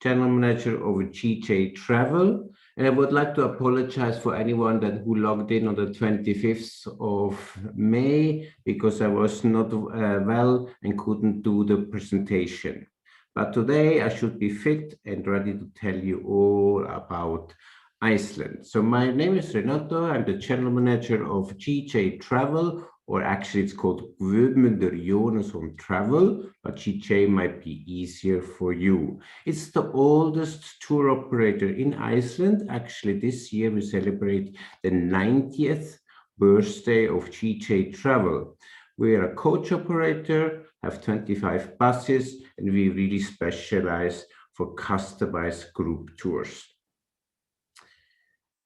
General Manager of GJ Travel. And I would like to apologize for anyone who logged in on the 25th of May because I was not well and couldn't do the presentation. But today I should be fit and ready to tell you all about Iceland. So my name is Renato. I'm the General Manager of GJ Travel, or actually it's called Guðmundur Jónasson Travel, but GJ might be easier for you. It's the oldest tour operator in Iceland. Actually, this year we celebrate the 90th birthday of GJ Travel. We are a coach operator, have 25 buses, and we really specialize for customized group tours.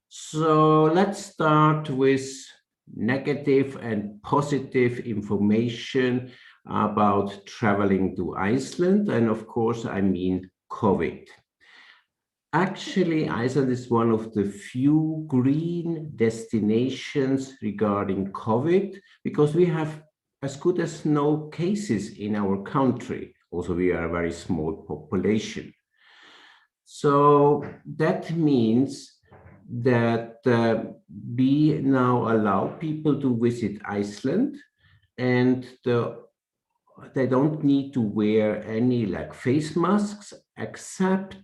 So let's start with negative and positive information about traveling to Iceland. And of course, I mean COVID. Actually, Iceland is one of the few green destinations regarding COVID because we have as good as no cases in our country. Also, we are a very small population. So that means that we now allow people to visit Iceland, and they don't need to wear any face masks, except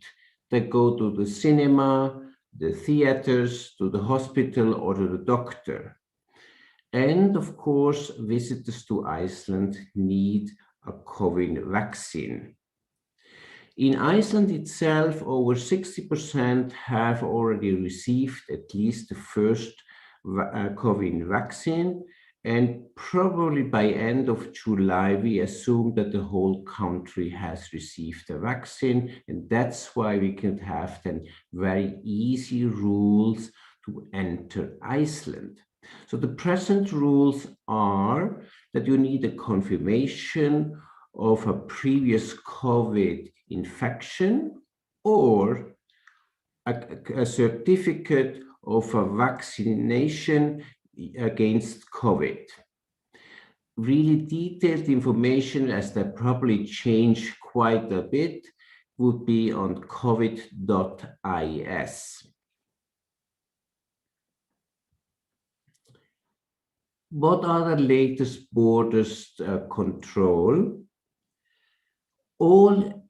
they go to the cinema, the theaters, to the hospital, or to the doctor. And of course, visitors to Iceland need a COVID vaccine. In Iceland itself, over 60% have already received at least the first COVID vaccine, and probably by end of July, we assume that the whole country has received the vaccine, and that's why we can have then very easy rules to enter Iceland. So the present rules are that you need a confirmation of a previous COVID infection or a certificate of a vaccination against COVID. Really detailed information, as they probably change quite a bit, would be on covid.is. What are the latest borders control? All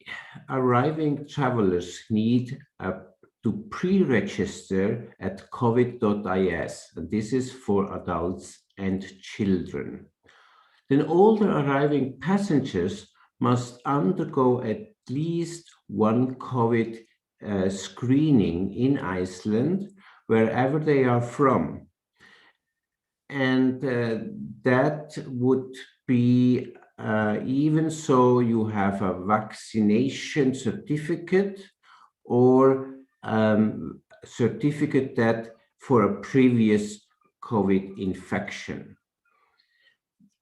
arriving travelers need to pre-register at covid.is, and this is for adults and children. Then all the arriving passengers must undergo at least one COVID screening in Iceland, wherever they are from. And that would be even so you have a vaccination certificate or certificate that for a previous COVID infection.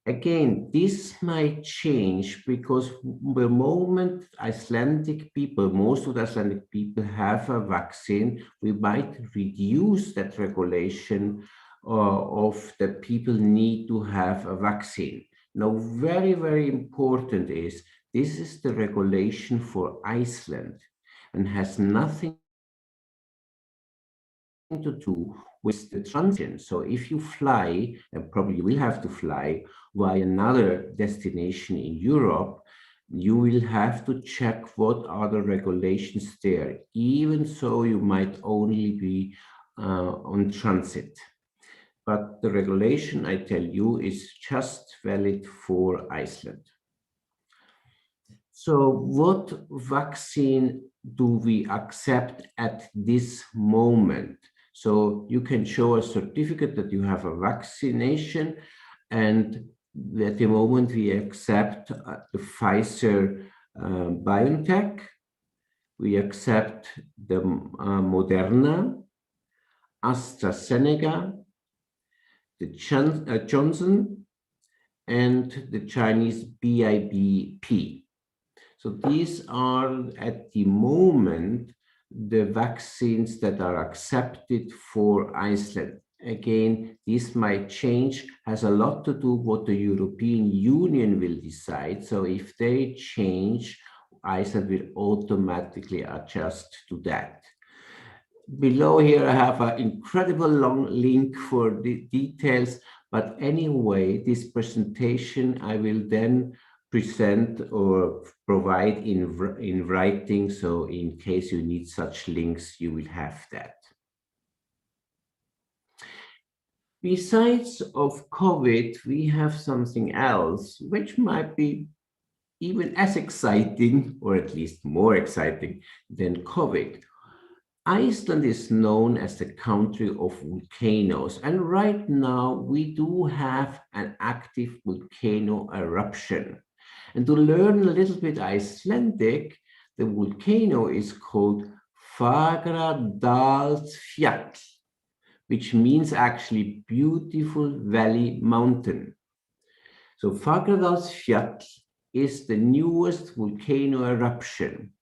Again, this might change because the moment Icelandic people, most of the Icelandic people have a vaccine, we might reduce that regulation of the people need to have a vaccine. Now, very, very important is, this is the regulation for Iceland and has nothing to do with the transit. So if you fly, and probably you will have to fly via another destination in Europe, you will have to check what are the regulations there. Even so, you might only be on transit. But the regulation, I tell you, is just valid for Iceland. So what vaccine do we accept at this moment? So you can show a certificate that you have a vaccination, and at the moment we accept the Pfizer BioNTech, we accept the Moderna, AstraZeneca, the Johnson, and the Chinese BIBP. So these are at the moment the vaccines that are accepted for Iceland. Again, this might change, has a lot to do what the European Union will decide. So if they change Iceland will automatically adjust to that. Below here, I have an incredible long link for the details, but anyway, this presentation I will then present or provide in writing, so in case you need such links, you will have that. Besides of COVID, we have something else, which might be even as exciting, or at least more exciting than COVID. Iceland is known as the country of volcanoes, and right now we do have an active volcano eruption. And to learn a little bit Icelandic, the volcano is called Fagradalsfjall, which means actually beautiful valley mountain. So Fagradalsfjall is the newest volcano eruption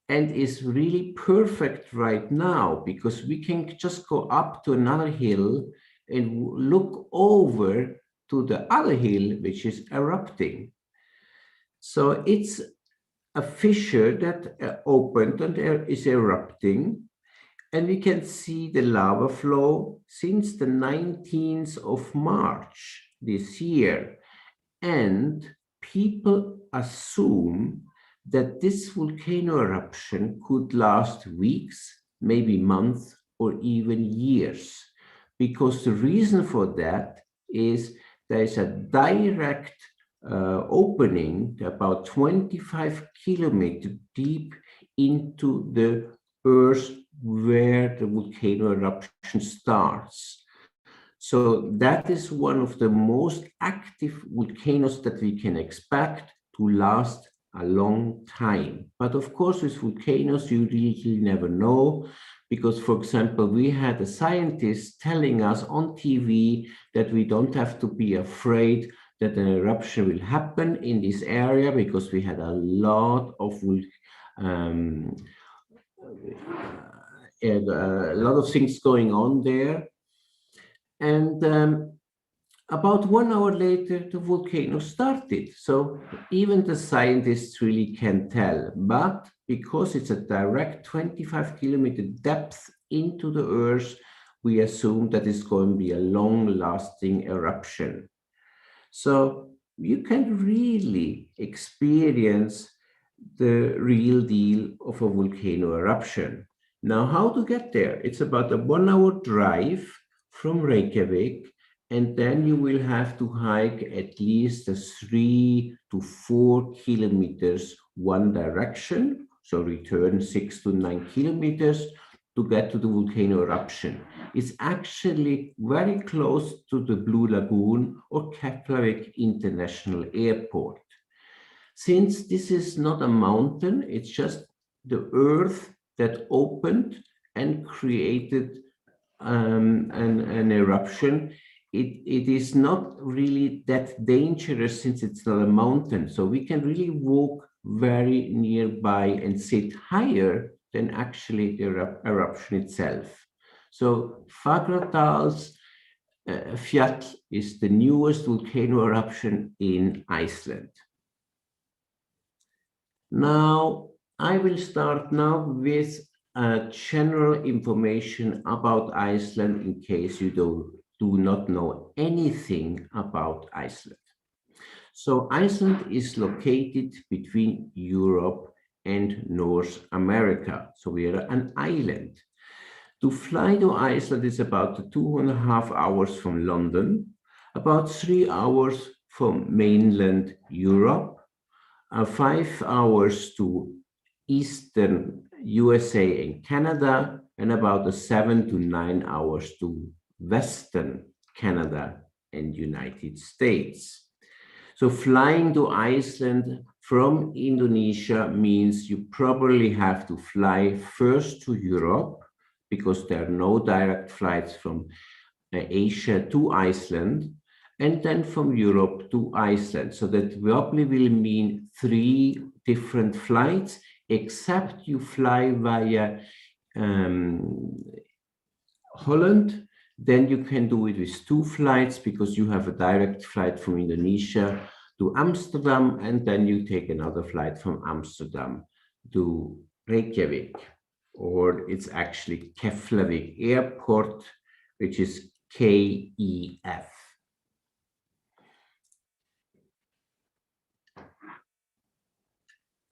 and is really perfect right now because we can just go up to another hill and look over to the other hill, which is erupting. So it's a fissure that opened and is erupting, and we can see the lava flow since the 19th of March this year. And people assume that this volcano eruption could last weeks, maybe months, or even years. Because the reason for that is there is a direct opening about 25 kilometers deep into the earth where the volcano eruption starts. So that is one of the most active volcanoes that we can expect to last a long time. But of course, with volcanoes, you really never know, because, for example, we had a scientist telling us on TV that we don't have to be afraid that an eruption will happen in this area, because we had a lot of things going on there. And about 1 hour later, the volcano started. So even the scientists really can't tell. But because it's a direct 25 kilometer depth into the earth, we assume that it's going to be a long-lasting eruption. So you can really experience the real deal of a volcano eruption. Now, how to get there? It's about a 1 hour drive from Reykjavik, and then you will have to hike at least 3 to 4 kilometers one direction, so return 6 to 9 kilometers to get to the volcano eruption. It's actually very close to the Blue Lagoon or Keflavik International Airport. Since this is not a mountain, it's just the earth that opened and created an eruption. It is not really that dangerous since it's not a mountain. So we can really walk very nearby and sit higher than actually the eruption itself. So Fagradalsfjall is the newest volcano eruption in Iceland. Now, I will start now with general information about Iceland in case you do not know anything about Iceland. So Iceland is located between Europe and North America. So we are an island. To fly to Iceland is about 2.5 hours from London, about 3 hours from mainland Europe, 5 hours to Eastern USA and Canada, and about 7 to 9 hours to Western Canada and United States. So flying to Iceland from Indonesia means you probably have to fly first to Europe, because there are no direct flights from Asia to Iceland, and then from Europe to Iceland. So that probably will mean 3 different flights, except you fly via Holland. Then you can do it with 2 flights, because you have a direct flight from Indonesia to Amsterdam, and then you take another flight from Amsterdam to Reykjavik, or it's actually Keflavik Airport, which is KEF.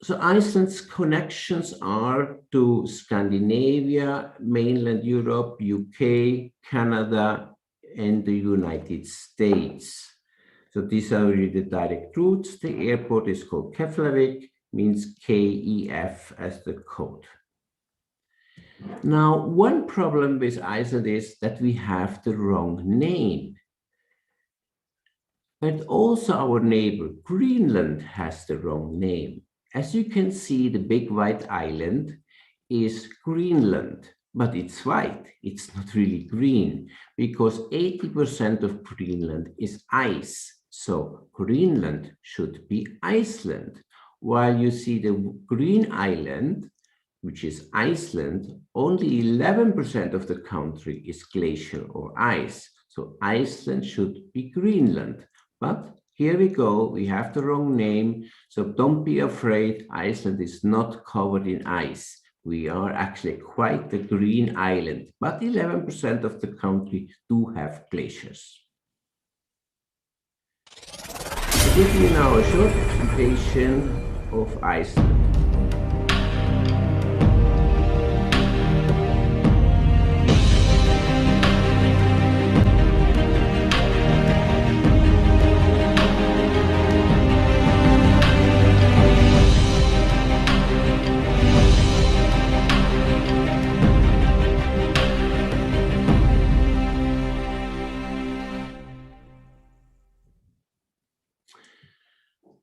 So Iceland's connections are to Scandinavia, mainland Europe, UK, Canada, and the United States. So these are really the direct routes. The airport is called Keflavik, means KEF as the code. Now, one problem with Iceland is that we have the wrong name. But also our neighbor Greenland has the wrong name. As you can see, the big white island is Greenland, but it's white. It's not really green because 80% of Greenland is ice. So Greenland should be Iceland. While you see the green island, which is Iceland, only 11% of the country is glacial or ice. So Iceland should be Greenland. But here we go, we have the wrong name. So don't be afraid, Iceland is not covered in ice. We are actually quite the green island, but 11% of the country do have glaciers. I'll give you now a short presentation of Iceland.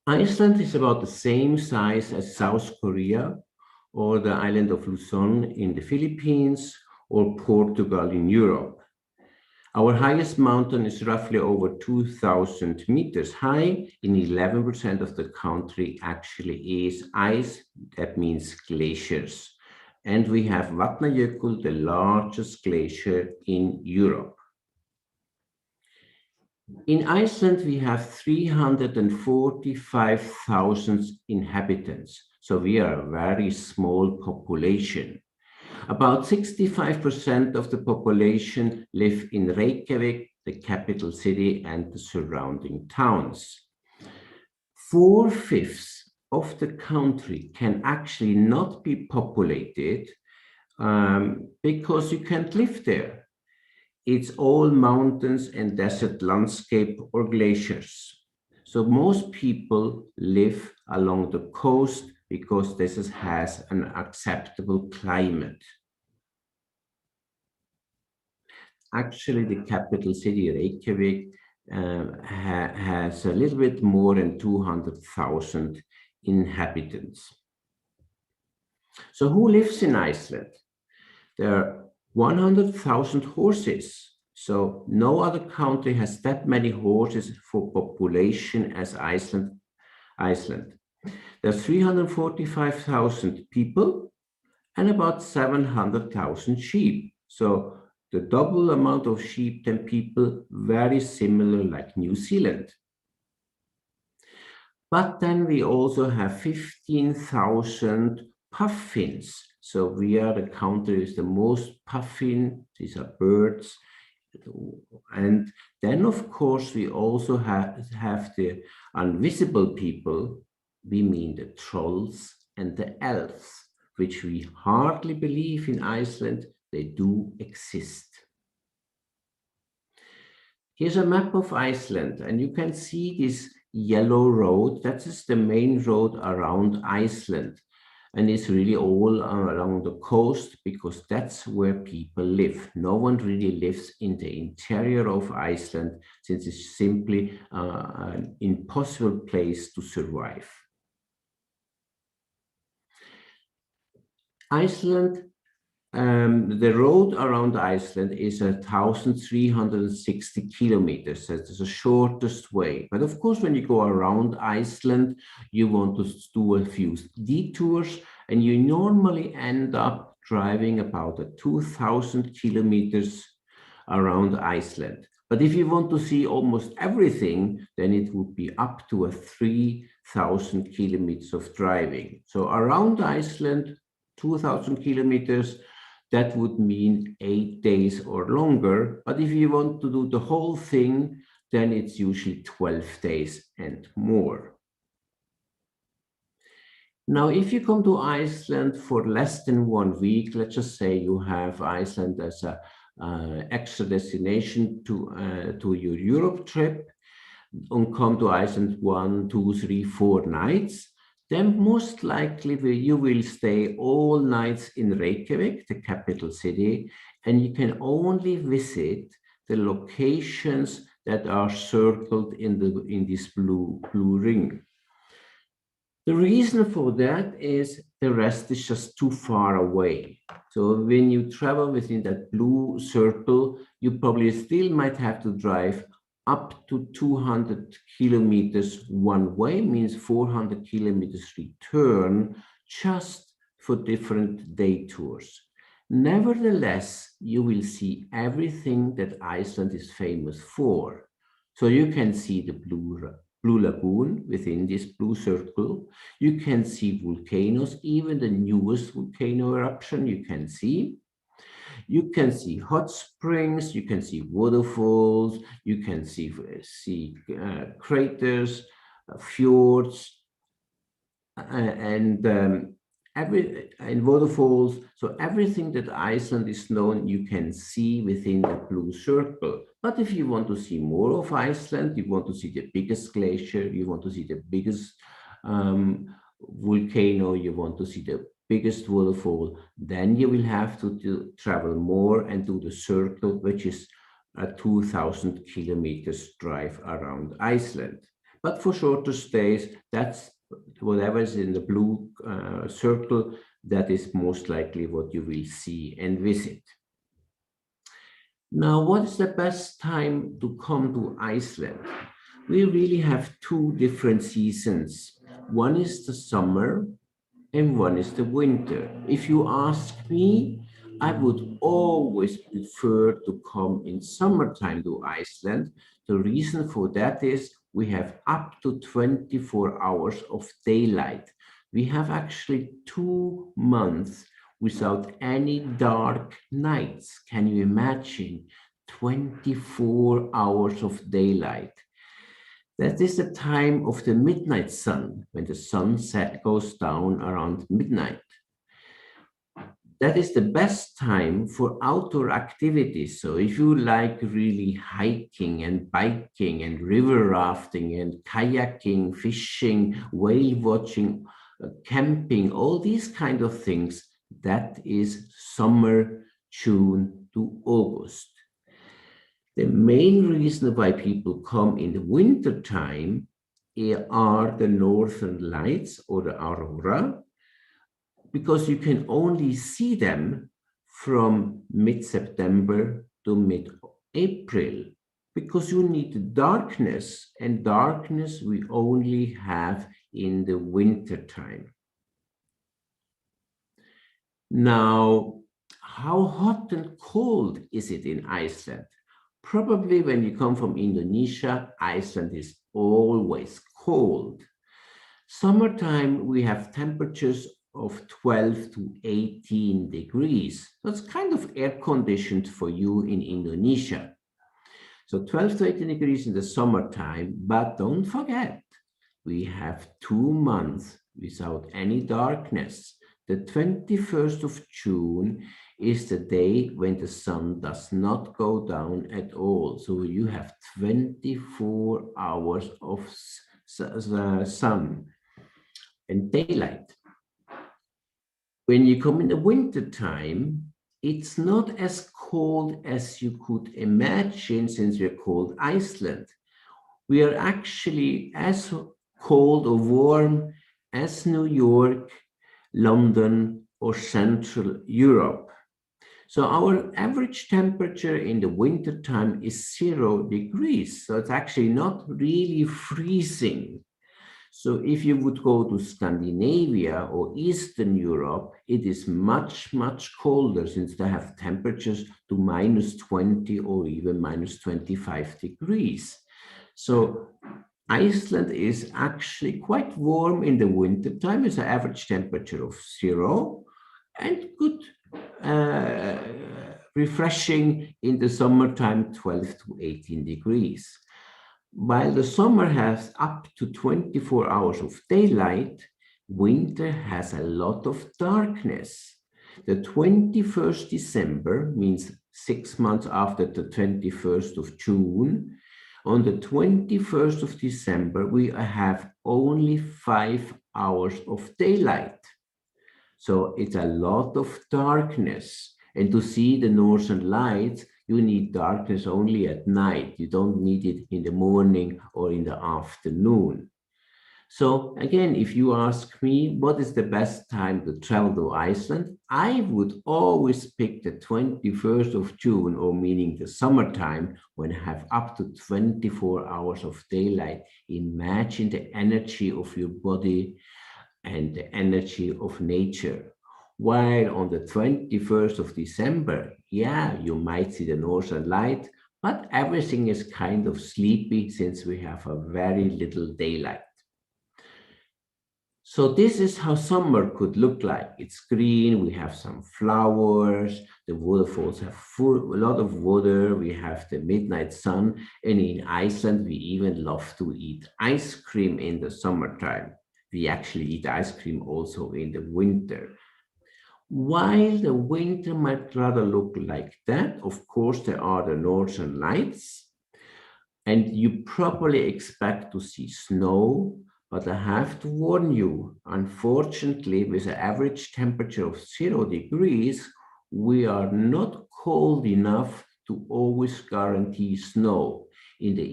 Iceland is about the same size as South Korea or the island of Luzon in the Philippines or Portugal in Europe. Our highest mountain is roughly over 2,000 meters high. In 11% of the country actually is ice, that means glaciers. And we have Vatnajökull, the largest glacier in Europe. In Iceland, we have 345,000 inhabitants, so we are a very small population. About 65% of the population live in Reykjavik, the capital city, and the surrounding towns. 4/5 of the country can actually not be populated because you can't live there. It's all mountains and desert landscape or glaciers. So most people live along the coast because this has an acceptable climate. Actually, the capital city, Reykjavik, has a little bit more than 200,000 inhabitants. So who lives in Iceland? There are 100,000 horses. So no other country has that many horses for population as Iceland. There's 345,000 people and about 700,000 sheep. So the double amount of sheep than people, very similar like New Zealand. But then we also have 15,000 puffins. So we are the country with the most puffin. These are birds. And then, of course, we also have the invisible people. We mean the trolls and the elves, which we hardly believe in Iceland. They do exist. Here's a map of Iceland, and you can see this yellow road. That is the main road around Iceland. And it's really all along the coast because that's where people live. No one really lives in the interior of Iceland since it's simply an impossible place to survive. Iceland, the road around Iceland is 1,360 kilometers. That's the shortest way. But of course, when you go around Iceland, you want to do a few detours, and you normally end up driving about 2,000 kilometers around Iceland. But if you want to see almost everything, then it would be up to 3,000 kilometers of driving. So around Iceland, 2,000 kilometers, that would mean 8 days or longer. But if you want to do the whole thing, then it's usually 12 days and more. Now, if you come to Iceland for less than 1 week, let's just say you have Iceland as a extra destination to your Europe trip, and come to Iceland 1, 2, 3, 4 nights, then most likely you will stay all nights in Reykjavik, the capital city, and you can only visit the locations that are circled in this blue ring. The reason for that is the rest is just too far away. So when you travel within that blue circle, you probably still might have to drive up to 200 kilometers one way, means 400 kilometers return, just for different day tours. Nevertheless, you will see everything that Iceland is famous for. So you can see the Blue Lagoon within this blue circle. You can see volcanoes, even the newest volcano eruption you can see. You can see hot springs, you can see waterfalls, you can see craters, fjords, and waterfalls. So everything that Iceland is known, you can see within the blue circle. But if you want to see more of Iceland, you want to see the biggest glacier, you want to see the biggest volcano, you want to see the biggest waterfall, then you will have to travel more and do the circle, which is a 2,000 kilometers drive around Iceland. But for shorter stays, that's whatever is in the blue circle, that is most likely what you will see and visit. Now, what is the best time to come to Iceland? We really have two different seasons. One is the summer and one is the winter. If you ask me, I would always prefer to come in summertime to Iceland. The reason for that is we have up to 24 hours of daylight. We have actually 2 months without any dark nights. Can you imagine 24 hours of daylight? That is the time of the midnight sun, when the sunset goes down around midnight. That is the best time for outdoor activities. So if you like really hiking and biking and river rafting and kayaking, fishing, whale watching, camping, all these kind of things, that is summer, June to August. The main reason why people come in the winter time are the northern lights or the aurora, because you can only see them from mid-September to mid-April, because you need darkness, and darkness we only have in the winter time. Now, how hot and cold is it in Iceland? Probably when you come from Indonesia, Iceland is always cold. Summertime, we have temperatures of 12 to 18 degrees. That's kind of air conditioned for you in Indonesia. So 12 to 18 degrees in the summertime, but don't forget, we have 2 months without any darkness. The 21st of June is the day when the sun does not go down at all. So you have 24 hours of sun and daylight. When you come in the winter time, it's not as cold as you could imagine, since we're called Iceland. We are actually as cold or warm as New York, London, or Central Europe. So our average temperature in the winter time is 0 degrees. So it's actually not really freezing. So if you would go to Scandinavia or Eastern Europe, it is much, much colder, since they have temperatures to -20 or even -25 degrees. So Iceland is actually quite warm in the winter time. It's an average temperature of 0, and good refreshing in the summertime, 12 to 18 degrees. While the summer has up to 24 hours of daylight, winter has a lot of darkness. The 21st December means 6 months after the 21st of June. On the 21st of December, we have only 5 hours of daylight. So it's a lot of darkness. And to see the northern lights, you need darkness only at night. You don't need it in the morning or in the afternoon. So again, if you ask me, what is the best time to travel to Iceland? I would always pick the 21st of June, or meaning the summertime, when I have up to 24 hours of daylight. Imagine the energy of your body and the energy of nature. While on the 21st of December, yeah, you might see the northern light, but everything is kind of sleepy since we have a very little daylight. So this is how summer could look like. It's green, we have some flowers, the waterfalls have a lot of water, we have the midnight sun, and in Iceland, we even love to eat ice cream in the summertime. We actually eat ice cream also in the winter. While the winter might rather look like that, of course, there are the northern lights, and you probably expect to see snow, but I have to warn you, unfortunately, with an average temperature of 0 degrees, we are not cold enough to always guarantee snow. In the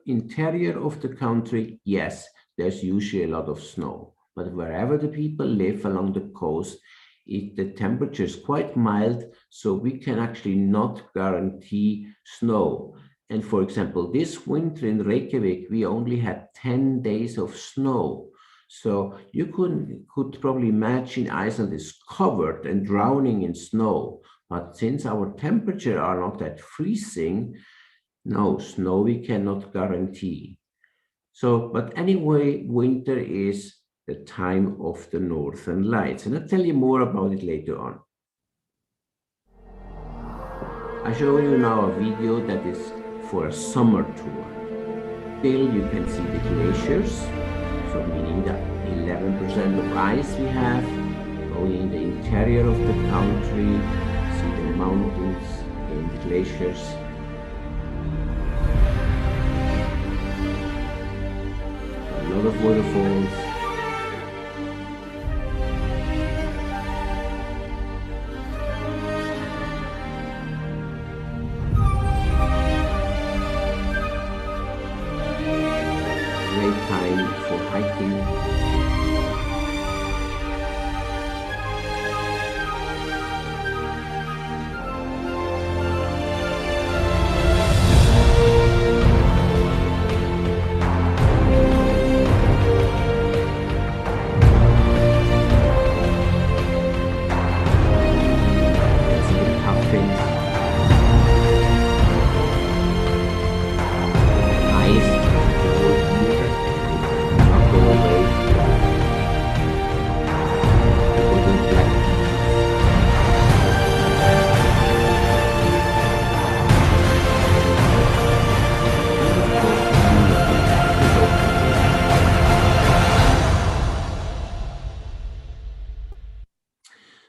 interior of the country, yes, there's usually a lot of snow, but wherever the people live along the coast, the temperature is quite mild, so we can actually not guarantee snow. And for example, this winter in Reykjavik, we only had 10 days of snow. So you could probably imagine Iceland is covered and drowning in snow. But since our temperatures are not that freezing, no, snow we cannot guarantee. So, but anyway, winter is the time of the northern lights. And I'll tell you more about it later on. I show you now a video that is for a summer tour. Still, you can see the glaciers, so meaning that 11% of ice we have, going in the interior of the country, see the mountains and the glaciers. A lot of waterfalls. Time for hiking.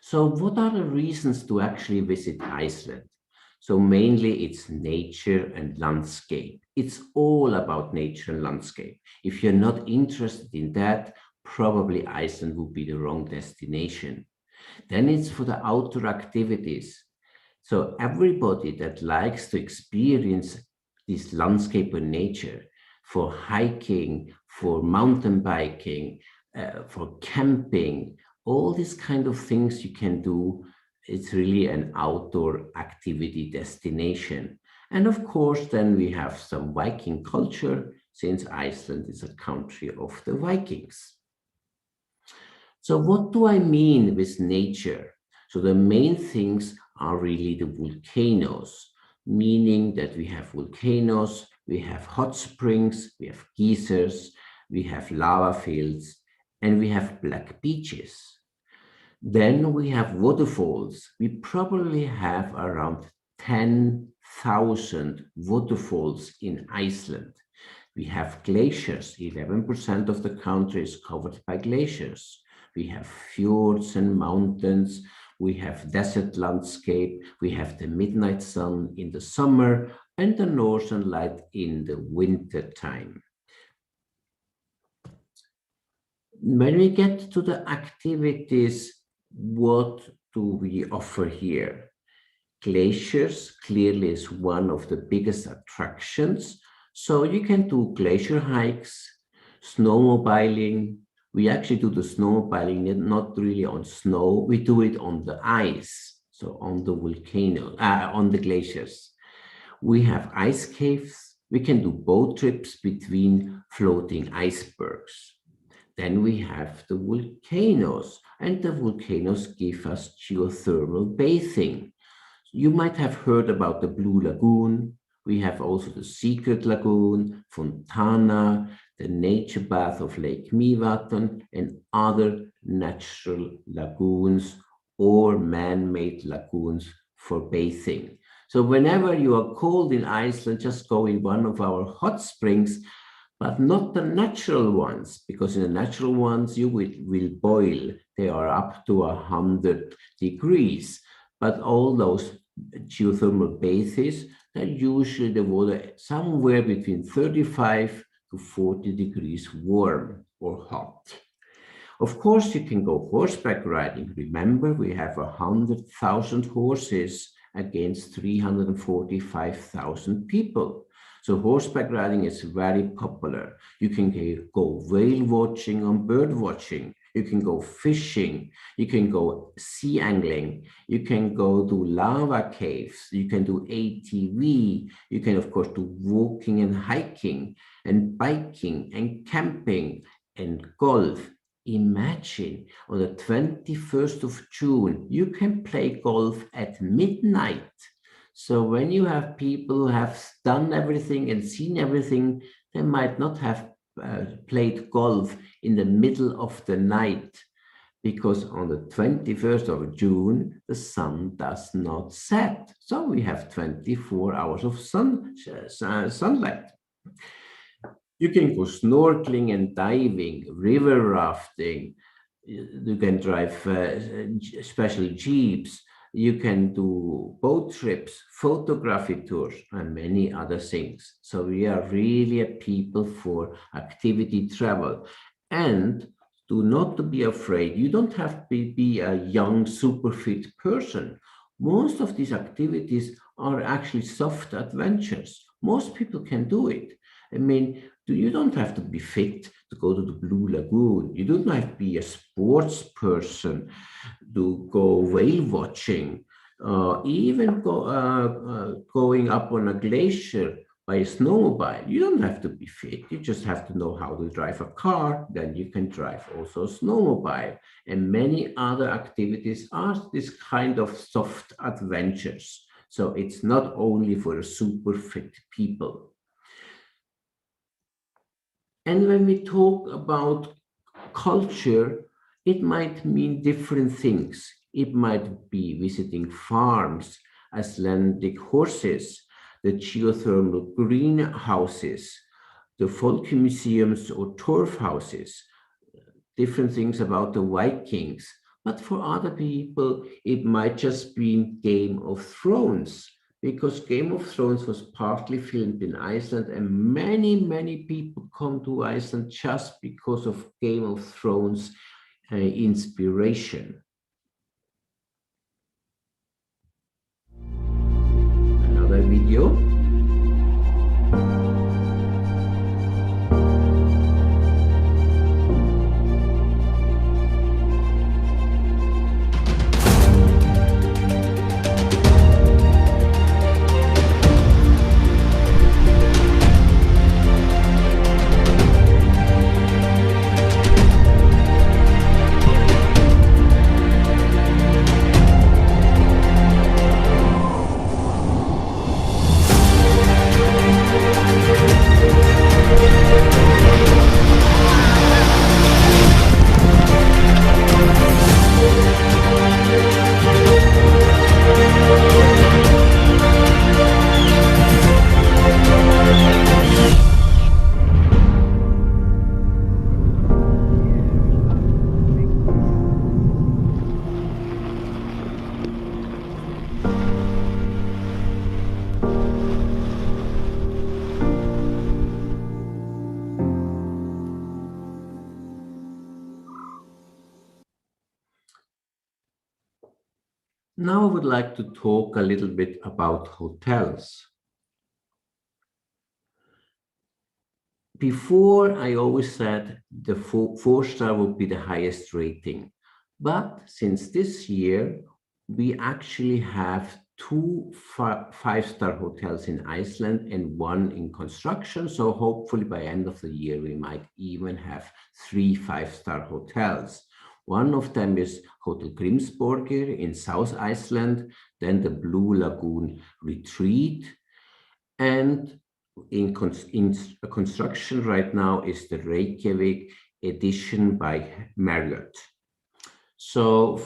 So what are the reasons to actually visit Iceland? So mainly it's nature and landscape. It's all about nature and landscape. If you're not interested in that, probably Iceland would be the wrong destination. Then it's for the outdoor activities. So everybody that likes to experience this landscape and nature, for hiking, for mountain biking, for camping, all these kind of things you can do. It's really an outdoor activity destination. And of course, then we have some Viking culture, since Iceland is a country of the Vikings. So what do I mean with nature? So the main things are really the volcanoes, meaning that we have volcanoes, we have hot springs, we have geysers, we have lava fields, and we have black beaches. Then we have waterfalls. We probably have around 10,000 waterfalls in Iceland. We have glaciers. 11% of the country is covered by glaciers. We have fjords and mountains. We have desert landscape. We have the midnight sun in the summer and the northern light in the winter time. When we get to the activities, what do we offer here? Glaciers clearly is one of the biggest attractions. So you can do glacier hikes, snowmobiling. We actually do the snowmobiling not really on snow. We do it on the ice, so on the volcano, on the glaciers. We have ice caves. We can do boat trips between floating icebergs. Then we have the volcanoes, and the volcanoes give us geothermal bathing. You might have heard about the Blue Lagoon. We have also the Secret Lagoon, Fontana, the nature bath of Lake Mývatn, and other natural lagoons or man-made lagoons for bathing. So whenever you are cold in Iceland, just go in one of our hot springs, but not the natural ones, because in the natural ones you will boil. They are up to 100 degrees, but all those geothermal baths, they're usually the water somewhere between 35 to 40 degrees warm or hot. Of course, you can go horseback riding. Remember, we have 100,000 horses against 345,000 people. So horseback riding is very popular. You can go whale watching or bird watching. You can go fishing. You can go sea angling. You can go to lava caves. You can do ATV. You can, of course, do walking and hiking and biking and camping and golf. Imagine on the 21st of June, you can play golf at midnight. So when you have people who have done everything and seen everything, they might not have played golf in the middle of the night, because on the 21st of June, the sun does not set. So we have 24 hours of sunlight. You can go snorkeling and diving, river rafting. You can drive special jeeps. You can do boat trips, photography tours, and many other things. So we are really a people for activity travel. And do not be afraid. You don't have to be a young, super fit person. Most of these activities are actually soft adventures. Most people can do it. I mean, you don't have to be fit to go to the Blue Lagoon. You don't have to be a sports person to go whale watching, even going up on a glacier by a snowmobile. You don't have to be fit. You just have to know how to drive a car. Then you can drive also a snowmobile. And many other activities are this kind of soft adventures. So it's not only for super fit people. And when we talk about culture, it might mean different things. It might be visiting farms, Icelandic horses, the geothermal greenhouses, the folk museums or turf houses, different things about the Vikings. But for other people, it might just be Game of Thrones, because Game of Thrones was partly filmed in Iceland, and many, many people come to Iceland just because of Game of Thrones inspiration. Another video. Now I would like to talk a little bit about hotels. Before, I always said the four-star would be the highest rating. But since this year, we actually have two five-star hotels in Iceland and one in construction. So hopefully by end of the year, we might even have three five-star hotels. One of them is Hotel Grimsborgir in South Iceland, then the Blue Lagoon Retreat, and in construction right now is the Reykjavik edition by Marriott. So,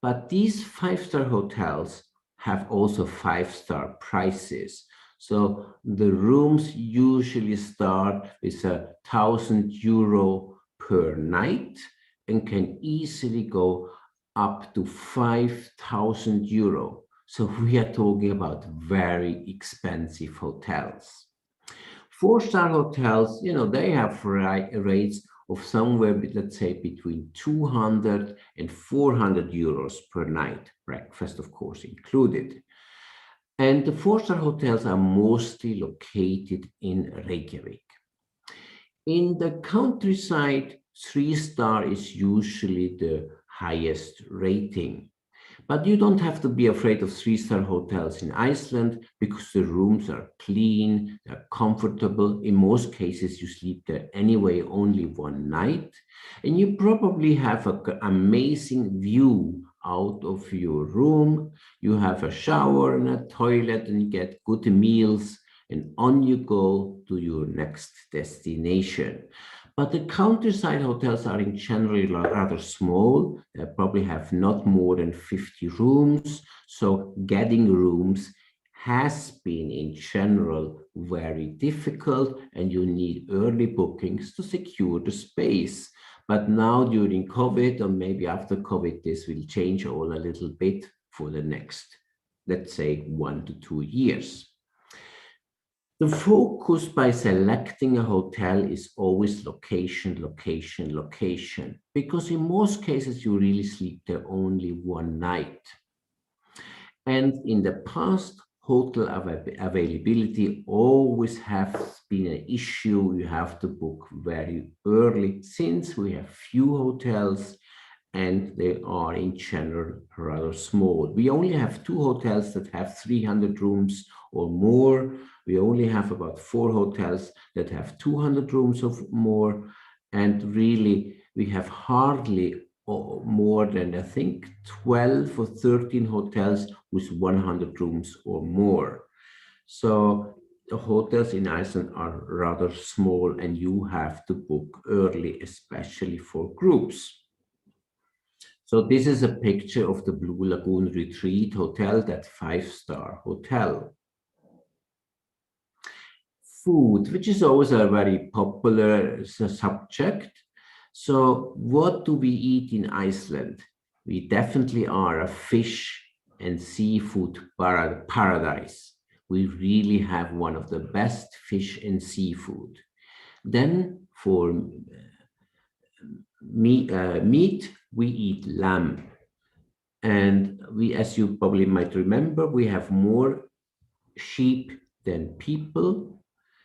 but these five-star hotels have also five-star prices. So the rooms usually start with €1,000 per night and can easily go up to €5,000. So we are talking about very expensive hotels. Four-star hotels, they have rates of somewhere, let's say, between 200 and €400 per night, breakfast, of course, included. And the four-star hotels are mostly located in Reykjavik. In the countryside, three-star is usually the highest rating. But you don't have to be afraid of three-star hotels in Iceland because the rooms are clean, they're comfortable. In most cases, you sleep there anyway, only one night. And you probably have an amazing view out of your room. You have a shower and a toilet and you get good meals, and on you go to your next destination. But the countryside hotels are in general rather small. They probably have not more than 50 rooms. So getting rooms has been in general very difficult, and you need early bookings to secure the space. But now during COVID, or maybe after COVID, this will change all a little bit for the next, let's say, 1 to 2 years. The focus by selecting a hotel is always location, location, location, because in most cases you really sleep there only one night. And in the past, hotel availability always has been an issue. You have to book very early since we have few hotels and they are in general rather small. We only have two hotels that have 300 rooms or more. We only have about 4 hotels that have 200 rooms or more. And really, we have hardly more than, I think, 12 or 13 hotels with 100 rooms or more. So the hotels in Iceland are rather small and you have to book early, especially for groups. So this is a picture of the Blue Lagoon Retreat Hotel, that 5-star hotel. Food, which is always a very popular subject. So what do we eat in Iceland? We definitely are a fish and seafood paradise. We really have one of the best fish and seafood. Then for meat, we eat lamb. And we, as you probably might remember, we have more sheep than people.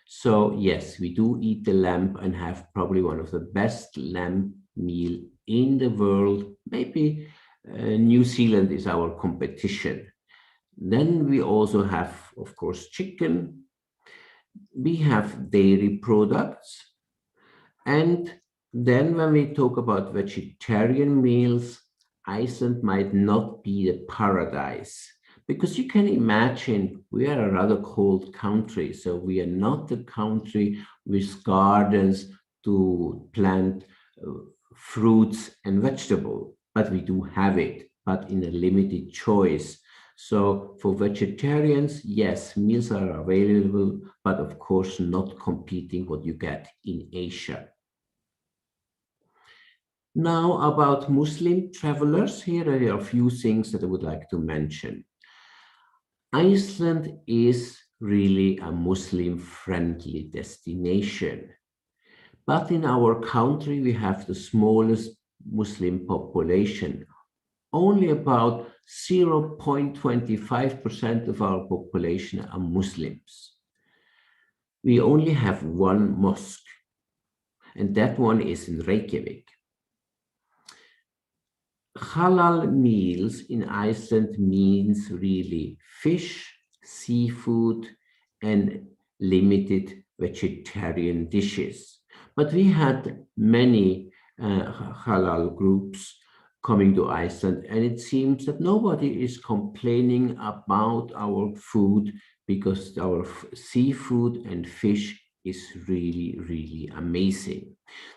So yes, we do eat the lamb and have probably one of the best lamb meal in the world. Maybe New Zealand is our competition. Then we also have, of course, chicken. We have dairy products. And then when we talk about vegetarian meals, Iceland might not be the paradise. Because you can imagine we are a rather cold country, so we are not the country with gardens to plant fruits and vegetables, but we do have it, but in a limited choice. So for vegetarians, yes, meals are available, but of course not competing what you get in Asia. Now about Muslim travelers, here are a few things that I would like to mention. Iceland is really a Muslim-friendly destination. But in our country, we have the smallest Muslim population. Only about 0.25% of our population are Muslims. We only have one mosque, and that one is in Reykjavik. Halal meals in Iceland means really fish, seafood, and limited vegetarian dishes. But we had many halal groups coming to Iceland, and it seems that nobody is complaining about our food because our seafood and fish is really, really amazing.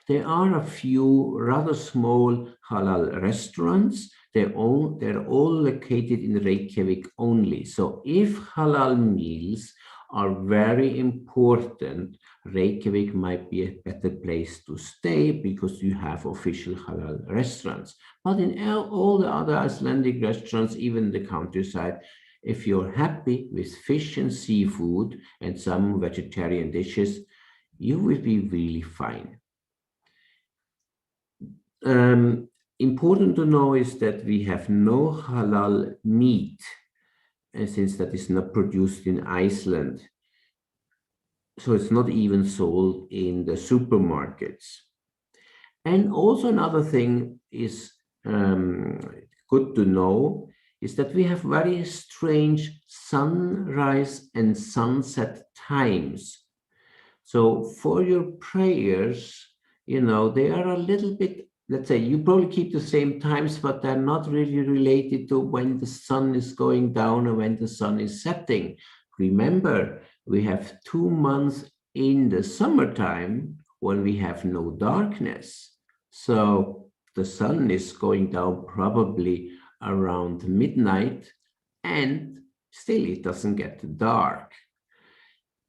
There are a few rather small halal restaurants. They're all located in Reykjavik only. So if halal meals are very important, Reykjavik might be a better place to stay because you have official halal restaurants. But in all the other Icelandic restaurants, even the countryside, if you're happy with fish and seafood and some vegetarian dishes, you will be really fine. Important to know is that we have no halal meat, since that is not produced in Iceland. So it's not even sold in the supermarkets. And also another thing is good to know is that we have very strange sunrise and sunset times. So for your prayers, you know, they are a little bit, let's say, you probably keep the same times, but they're not really related to when the sun is going down or when the sun is setting. Remember, we have 2 months in the summertime when we have no darkness. So the sun is going down probably around midnight, and still it doesn't get dark.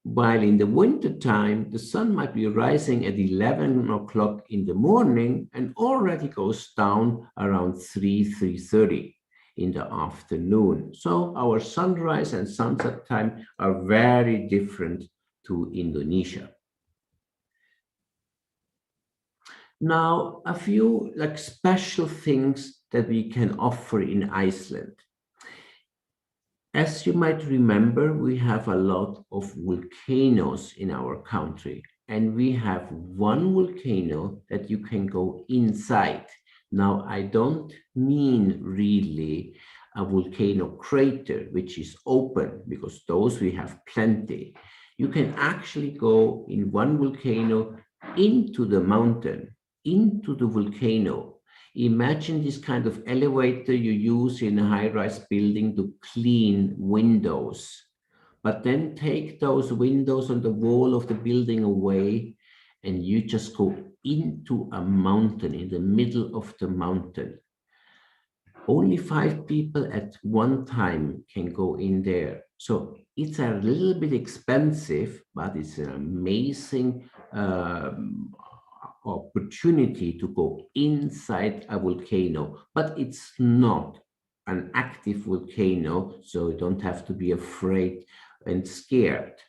While in the winter time, the sun might be rising at 11 o'clock in the morning and already goes down around 3:30 in the afternoon. So our sunrise and sunset time are very different to Indonesia. Now, a few special things that we can offer in Iceland. As you might remember, we have a lot of volcanoes in our country, and we have one volcano that you can go inside. Now, I don't mean really a volcano crater, which is open, because those we have plenty. You can actually go in one volcano into the mountain, into the volcano. Imagine this kind of elevator you use in a high-rise building to clean windows. But then take those windows on the wall of the building away, and you just go into a mountain, in the middle of the mountain. Only 5 people at one time can go in there. So it's a little bit expensive, but it's an amazing opportunity to go inside a volcano. But it's not an active volcano, so you don't have to be afraid and scared.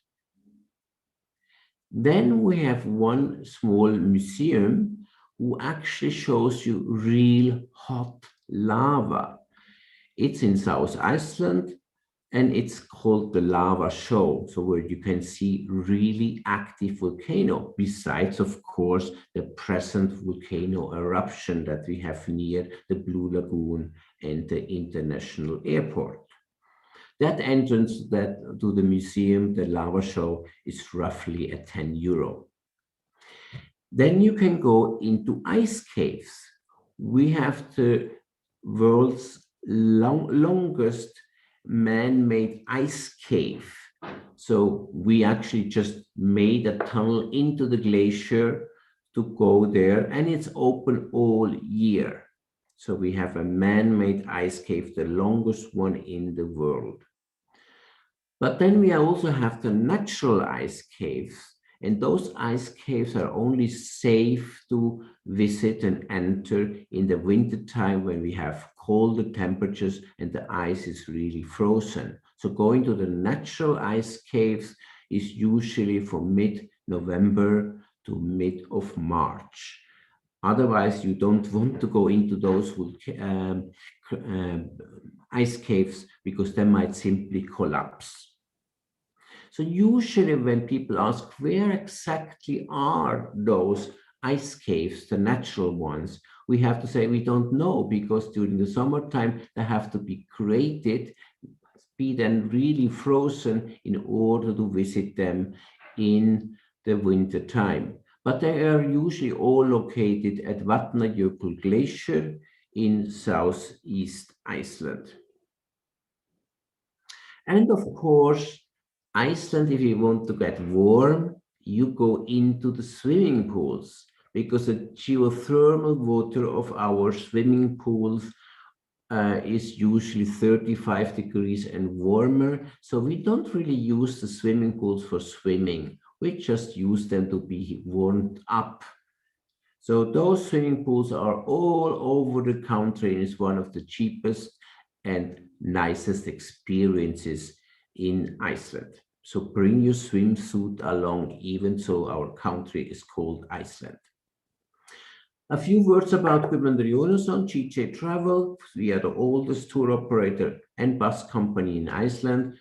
Then we have one small museum who actually shows you real hot lava. It's in South Iceland, and it's called the Lava Show. So where you can see really active volcano, besides, of course, the present volcano eruption that we have near the Blue Lagoon and the international airport. That entrance to the museum, the Lava Show, is roughly at €10. Then you can go into ice caves. We have the world's longest man-made ice cave. So we actually just made a tunnel into the glacier to go there, and it's open all year. So we have a man-made ice cave, the longest one in the world. But then we also have the natural ice caves, and those ice caves are only safe to visit and enter in the winter time when we have colder temperatures and the ice is really frozen. So going to the natural ice caves is usually from mid-November to mid of March. Otherwise, you don't want to go into those ice caves because they might simply collapse. So usually when people ask where exactly are those ice caves, the natural ones, we have to say we don't know, because during the summertime they have to be created, be then really frozen in order to visit them in the winter time. But they are usually all located at Vatnajökull Glacier in southeast Iceland. And of course, Iceland, if you want to get warm, you go into the swimming pools, because the geothermal water of our swimming pools is usually 35 degrees and warmer. So we don't really use the swimming pools for swimming. We just use them to be warmed up. So those swimming pools are all over the country, and it's one of the cheapest and nicest experiences in Iceland. So bring your swimsuit along, even so our country is called Iceland. A few words about Guðmundur Jónasson, GJ Travel. We are the oldest tour operator and bus company in Iceland.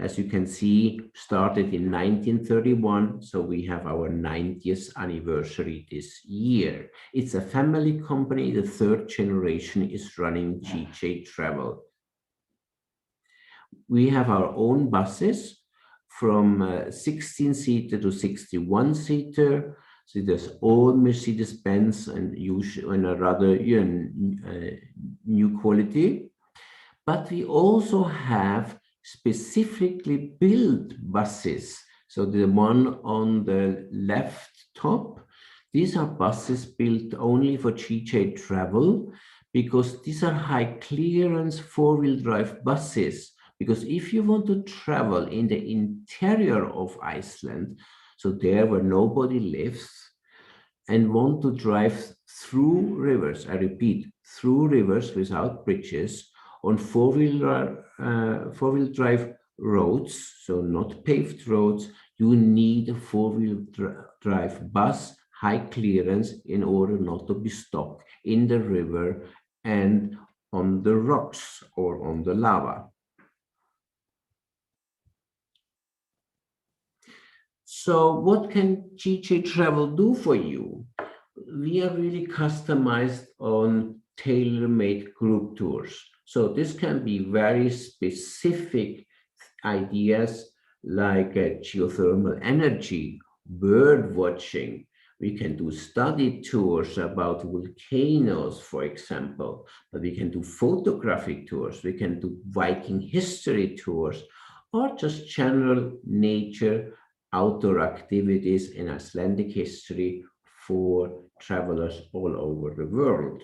As you can see, started in 1931, so we have our 90th anniversary this year. It's a family company. The third generation is running GJ Travel. We have our own buses from 16-seater to 61-seater. So there's all Mercedes-Benz and a rather new quality. But we also have specifically built buses. So the one on the left top, these are buses built only for GJ Travel, because these are high clearance four-wheel drive buses. Because if you want to travel in the interior of Iceland, so there where nobody lives, and want to drive through rivers, I repeat, through rivers without bridges, on four-wheel drive roads, so not paved roads, you need a four-wheel drive bus, high clearance, in order not to be stuck in the river and on the rocks or on the lava. So what can GJ Travel do for you? We are really customized on tailor-made group tours. So this can be very specific ideas like geothermal energy, bird watching. We can do study tours about volcanoes, for example, but we can do photographic tours. We can do Viking history tours, or just general nature outdoor activities in Icelandic history for travelers all over the world.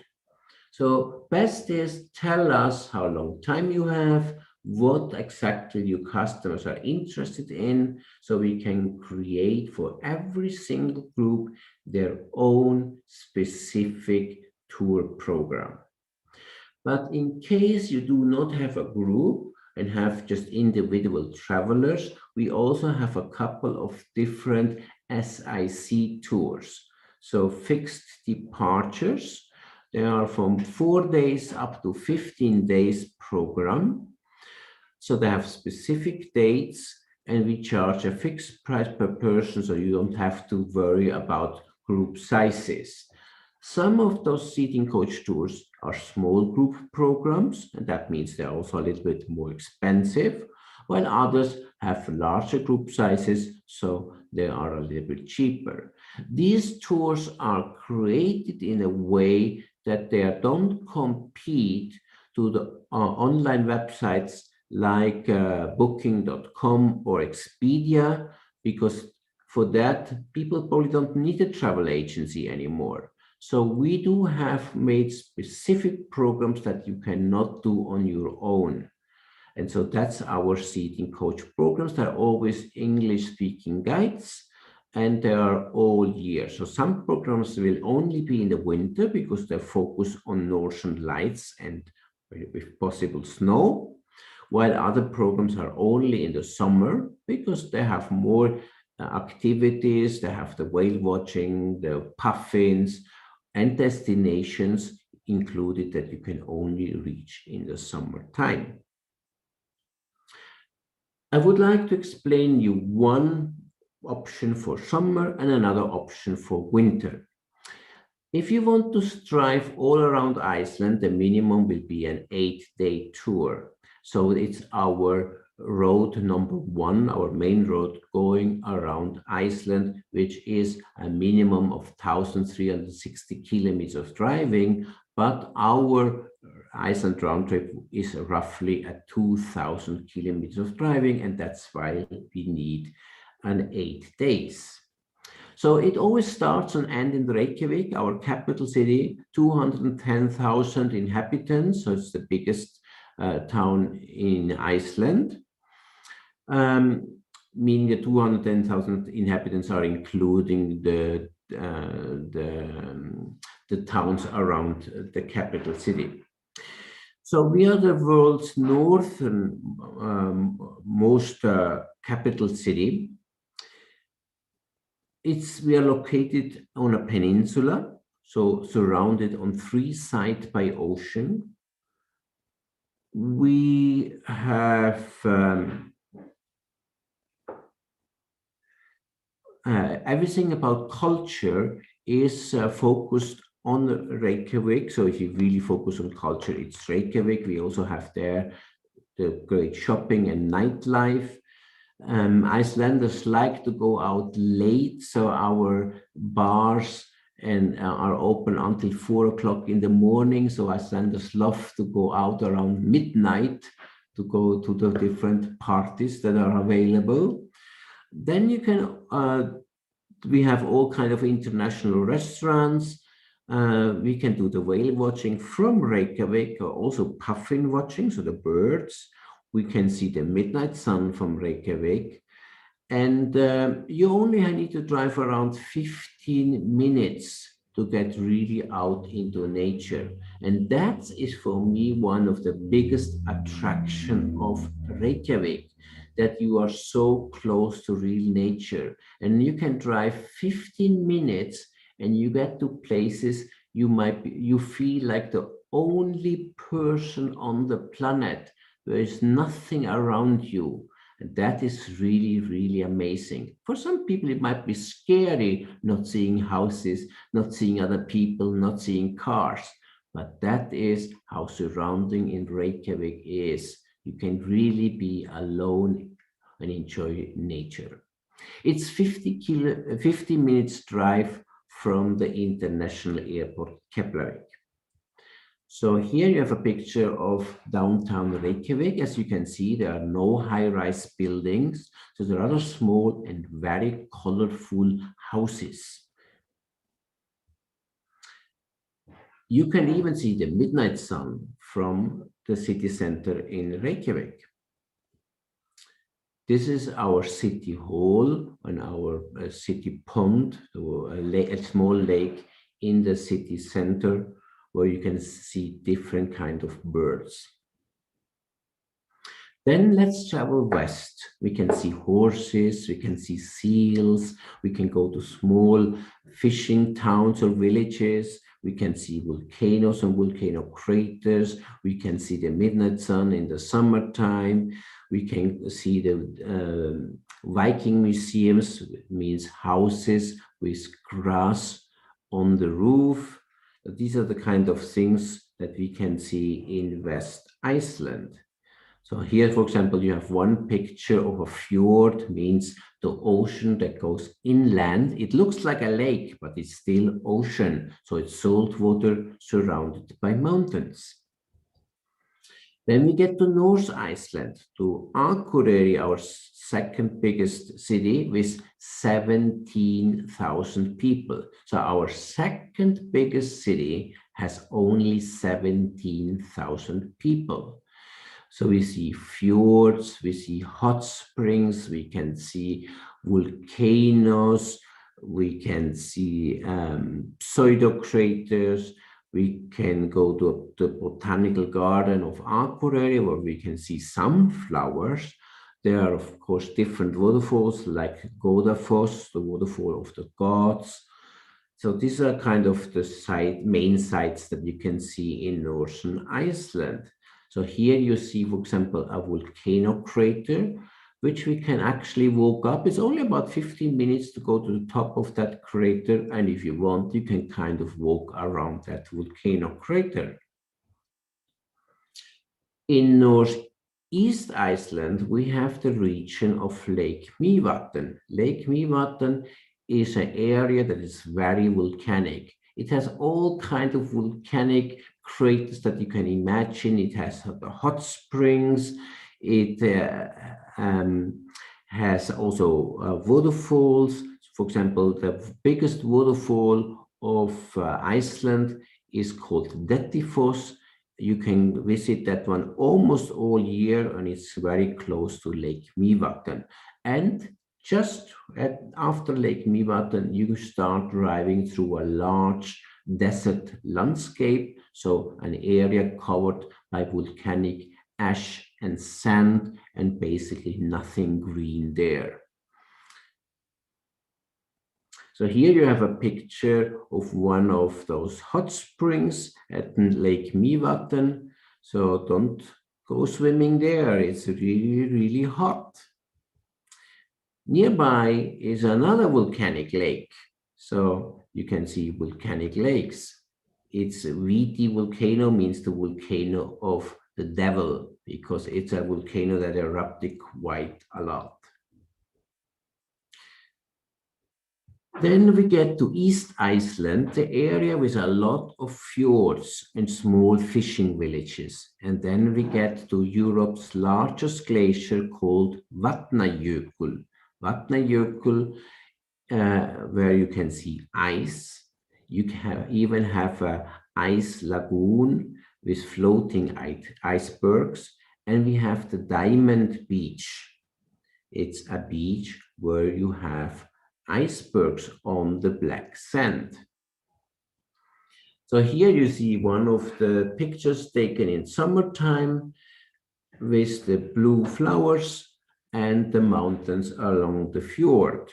So best is tell us how long time you have, what exactly your customers are interested in, so we can create for every single group their own specific tour program. But in case you do not have a group and have just individual travelers, we also have a couple of different SIC tours. So fixed departures. They are from 4 days up to 15 days program. So they have specific dates, and we charge a fixed price per person, so you don't have to worry about group sizes. Some of those seating coach tours are small group programs, and that means they're also a little bit more expensive, while others have larger group sizes, so they are a little bit cheaper. These tours are created in a way that they don't compete to the online websites like booking.com or Expedia, because for that, people probably don't need a travel agency anymore. So we do have made specific programs that you cannot do on your own. And so that's our seating coach programs. They're always English-speaking guides, and they are all year. So some programs will only be in the winter because they focus on northern lights and, if possible, snow, while other programs are only in the summer because they have more activities. They have the whale watching, the puffins, and destinations included that you can only reach in the summertime. I would like to explain you one option for summer and another option for winter. If you want to drive all around Iceland, the minimum will be an 8-day tour. So it's our road number one, our main road going around Iceland, which is a minimum of 1,360 kilometers of driving, but our Iceland round trip is roughly at 2,000 kilometers of driving, and that's why we need an 8 days. So it always starts and ends in Reykjavik, our capital city, 210,000 inhabitants, so it's the biggest town in Iceland. Meaning the 210,000 inhabitants are including the towns around the capital city. So we are the world's northern most capital city. We are located on a peninsula, so surrounded on 3 sides by ocean. We have everything about culture is focused on Reykjavik. So if you really focus on culture, it's Reykjavik. We also have there the great shopping and nightlife. Icelanders like to go out late, so our bars are open until 4 o'clock in the morning. So Icelanders love to go out around midnight to go to the different parties that are available. Then you can, we have all kind of international restaurants. We can do the whale watching from Reykjavik, or also puffin watching, so the birds. We can see the midnight sun from Reykjavik. And you only need to drive around 15 minutes to get really out into nature. And that is for me one of the biggest attraction of Reykjavik, that you are so close to real nature. And you can drive 15 minutes and you get to places you feel like the only person on the planet. There is nothing around you. And that is really, really amazing. For some people, it might be scary not seeing houses, not seeing other people, not seeing cars. But that is how surrounding in Reykjavik is. You can really be alone and enjoy nature. It's 50 minutes drive from the international airport, Keflavik. So here you have a picture of downtown Reykjavik. As you can see, there are no high-rise buildings. So there are other small and very colorful houses. You can even see the midnight sun from the city center in Reykjavik. This is our city hall and our city pond, a small lake in the city center, where you can see different kinds of birds. Then let's travel west. We can see horses, we can see seals, we can go to small fishing towns or villages, we can see volcanoes and volcano craters, we can see the midnight sun in the summertime, we can see the Viking museums, means houses with grass on the roof. These are the kind of things that we can see in West Iceland. So here, for example, you have one picture of a fjord, means the ocean that goes inland. It looks like a lake, but it's still ocean. So it's salt water surrounded by mountains. Then we get to North Iceland, to Akureyri, our second biggest city with 17,000 people. So our second biggest city has only 17,000 people. So we see fjords, we see hot springs, we can see volcanoes, we can see pseudo craters. We can go to the botanical garden of Akureyri, where we can see sunflowers. There are, of course, different waterfalls like Godafoss, the waterfall of the gods. So these are kind of the main sites that you can see in northern Iceland. So here you see, for example, a volcano crater, which we can actually walk up. It's only about 15 minutes to go to the top of that crater. And if you want, you can kind of walk around that volcano crater. In northeast Iceland, we have the region of Lake Mývatn. Lake Mývatn is an area that is very volcanic. It has all kinds of volcanic craters that you can imagine. It has the hot springs. It has also waterfalls. For example, the biggest waterfall of Iceland is called Dettifoss. You can visit that one almost all year, and it's very close to Lake Mývatn. And just after Lake Mývatn, you start driving through a large desert landscape, so an area covered by volcanic ash and sand, and basically nothing green there. So here you have a picture of one of those hot springs at Lake Mývatn. So don't go swimming there. It's really, really hot. Nearby is another volcanic lake. So you can see volcanic lakes. It's Viti volcano, means the volcano of the devil, because it's a volcano that erupted quite a lot. Then we get to East Iceland, the area with a lot of fjords and small fishing villages. And then we get to Europe's largest glacier called Vatnajökull. Vatnajökull, where you can see ice. You can even have an ice lagoon with floating icebergs. And we have the Diamond Beach. It's a beach where you have icebergs on the black sand. So here you see one of the pictures taken in summertime with the blue flowers and the mountains along the fjord.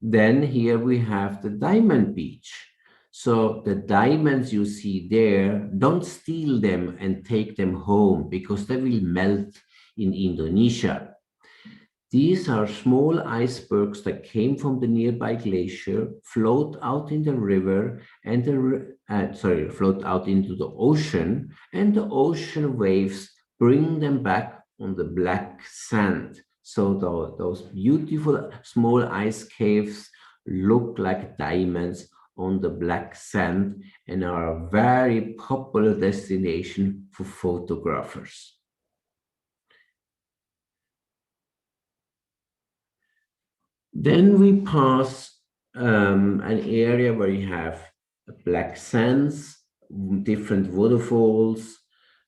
Then here we have the Diamond Beach. So the diamonds you see there, don't steal them and take them home, because they will melt in Indonesia. These are small icebergs that came from the nearby glacier, float out in the river, and float out into the ocean, and the ocean waves bring them back on the black sand. So those beautiful small ice caves look like diamonds on the black sand and are a very popular destination for photographers. Then we pass an area where you have black sands, different waterfalls,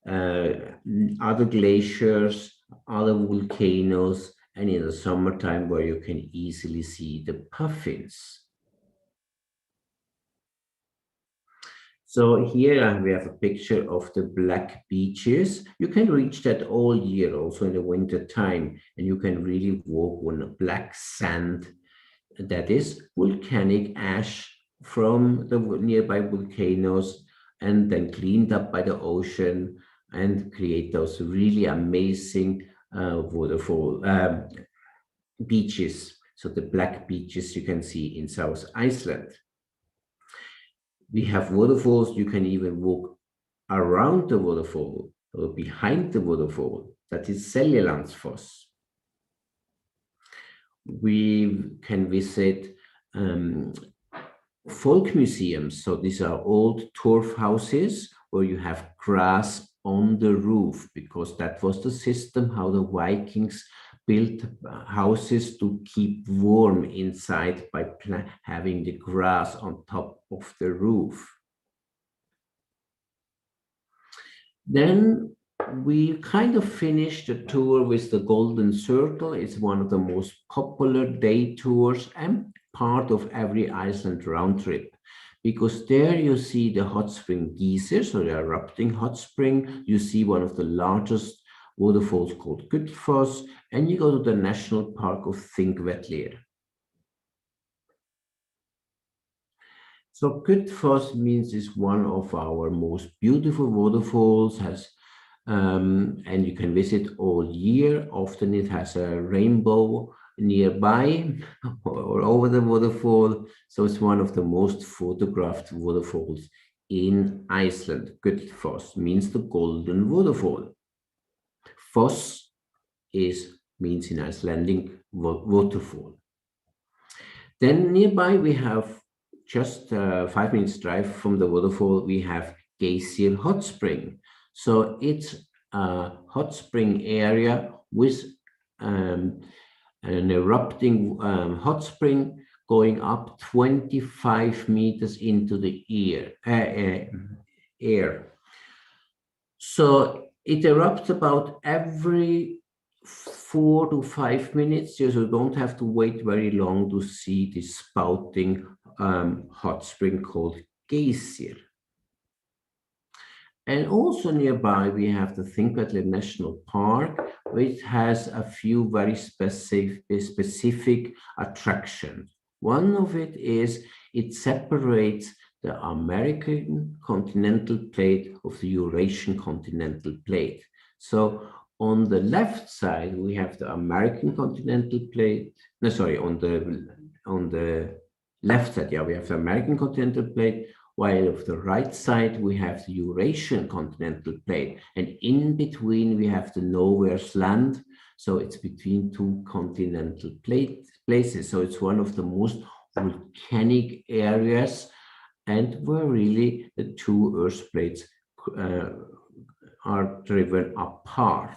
other glaciers, other volcanoes, and in the summertime where you can easily see the puffins. So here we have a picture of the black beaches. You can reach that all year, also in the winter time, and you can really walk on black sand. That is volcanic ash from the nearby volcanoes and then cleaned up by the ocean, and create those really amazing beaches. So the black beaches you can see in South Iceland. We have waterfalls. You can even walk around the waterfall or behind the waterfall. That is Seljalandsfoss. We can visit folk museums. So these are old turf houses where you have grass on the roof, because that was the system how the Vikings built houses to keep warm inside by having the grass on top of the roof. Then we kind of finished the tour with the Golden Circle. It's one of the most popular day tours and part of every Iceland round trip, because there you see the hot spring geyser, so the erupting hot spring. You see one of the largest waterfalls called Gullfoss, and you go to the national park of Þingvellir. So Gullfoss means is one of our most beautiful waterfalls, and you can visit all year. Often it has a rainbow nearby or over the waterfall. So it's one of the most photographed waterfalls in Iceland. Gullfoss means the golden waterfall. Foss means in Icelandic waterfall. Then nearby we have just 5 minutes drive from the waterfall, we have Geysir Hot Spring. So it's a hot spring area with an erupting hot spring going up 25 meters into the air. So it erupts about every 4 to 5 minutes, so you don't have to wait very long to see this spouting hot spring called Geysir. And also nearby we have the Thingvellir National Park, which has a few very specific attractions. One of it is it separates the American continental plate of the Eurasian continental plate. So on the left side, we have the American continental plate. No, sorry, on the left side, yeah, we have the American continental plate, while of the right side, we have the Eurasian continental plate. And in between, we have the Nowhere's Land. So it's between two continental places. So it's one of the most volcanic areas, and where really the two Earth plates are driven apart.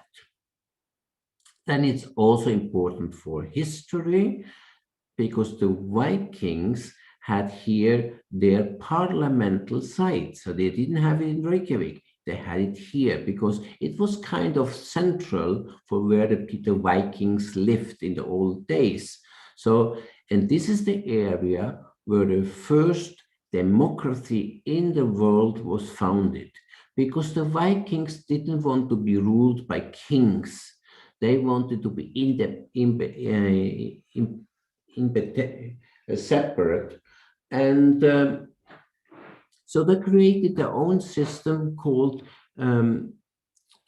Then it's also important for history, because the Vikings had here their parliamental site. So they didn't have it in Reykjavik, they had it here because it was kind of central for where the Vikings lived in the old days. So, and this is the area where the first democracy in the world was founded, because the Vikings didn't want to be ruled by kings. They wanted to be separate. And so they created their own system called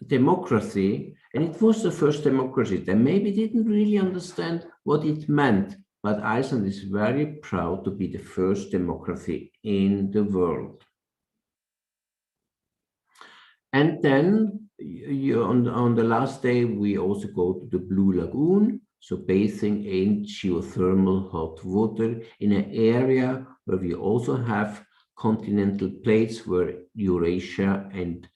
democracy. And it was the first democracy. They maybe didn't really understand what it meant, but Iceland is very proud to be the first democracy in the world. And then on the last day, we also go to the Blue Lagoon, so bathing in geothermal hot water in an area where we also have continental plates where Eurasia and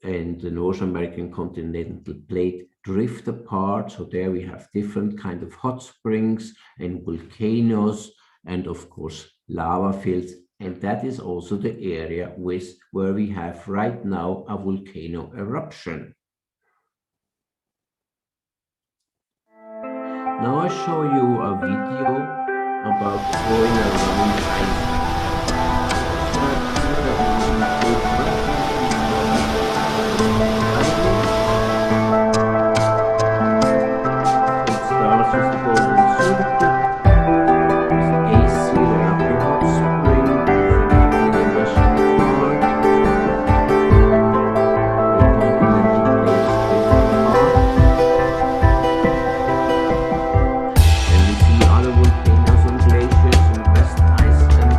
the North American continental plate drift apart. So there we have different kind of hot springs and volcanoes and of course lava fields. And that is also the area where we have right now a volcano eruption. Now I show you a video about going around Iceland. It starts with the golden circle. Other volcanoes and glaciers in West Iceland.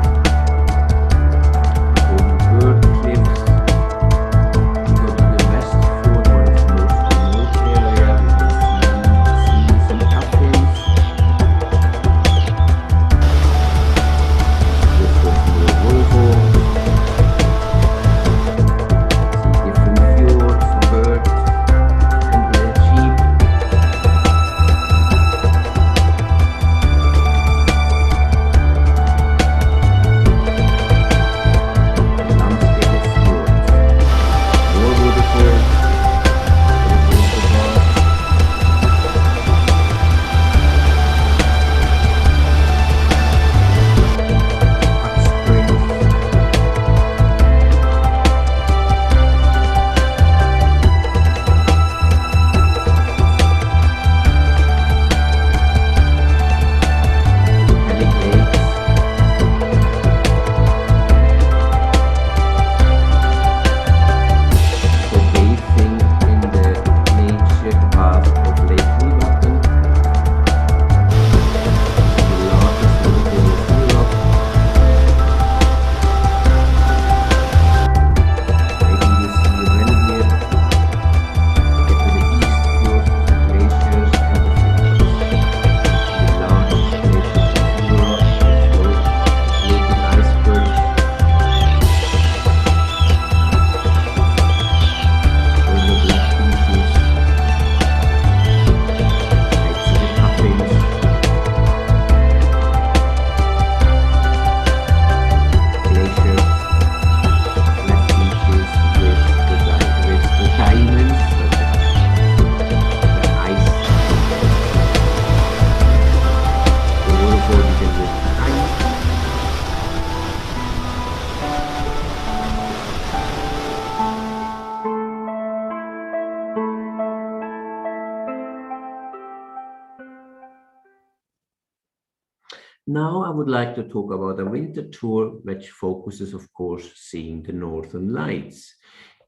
Now I would like to talk about a winter tour, which focuses, of course, seeing the Northern Lights.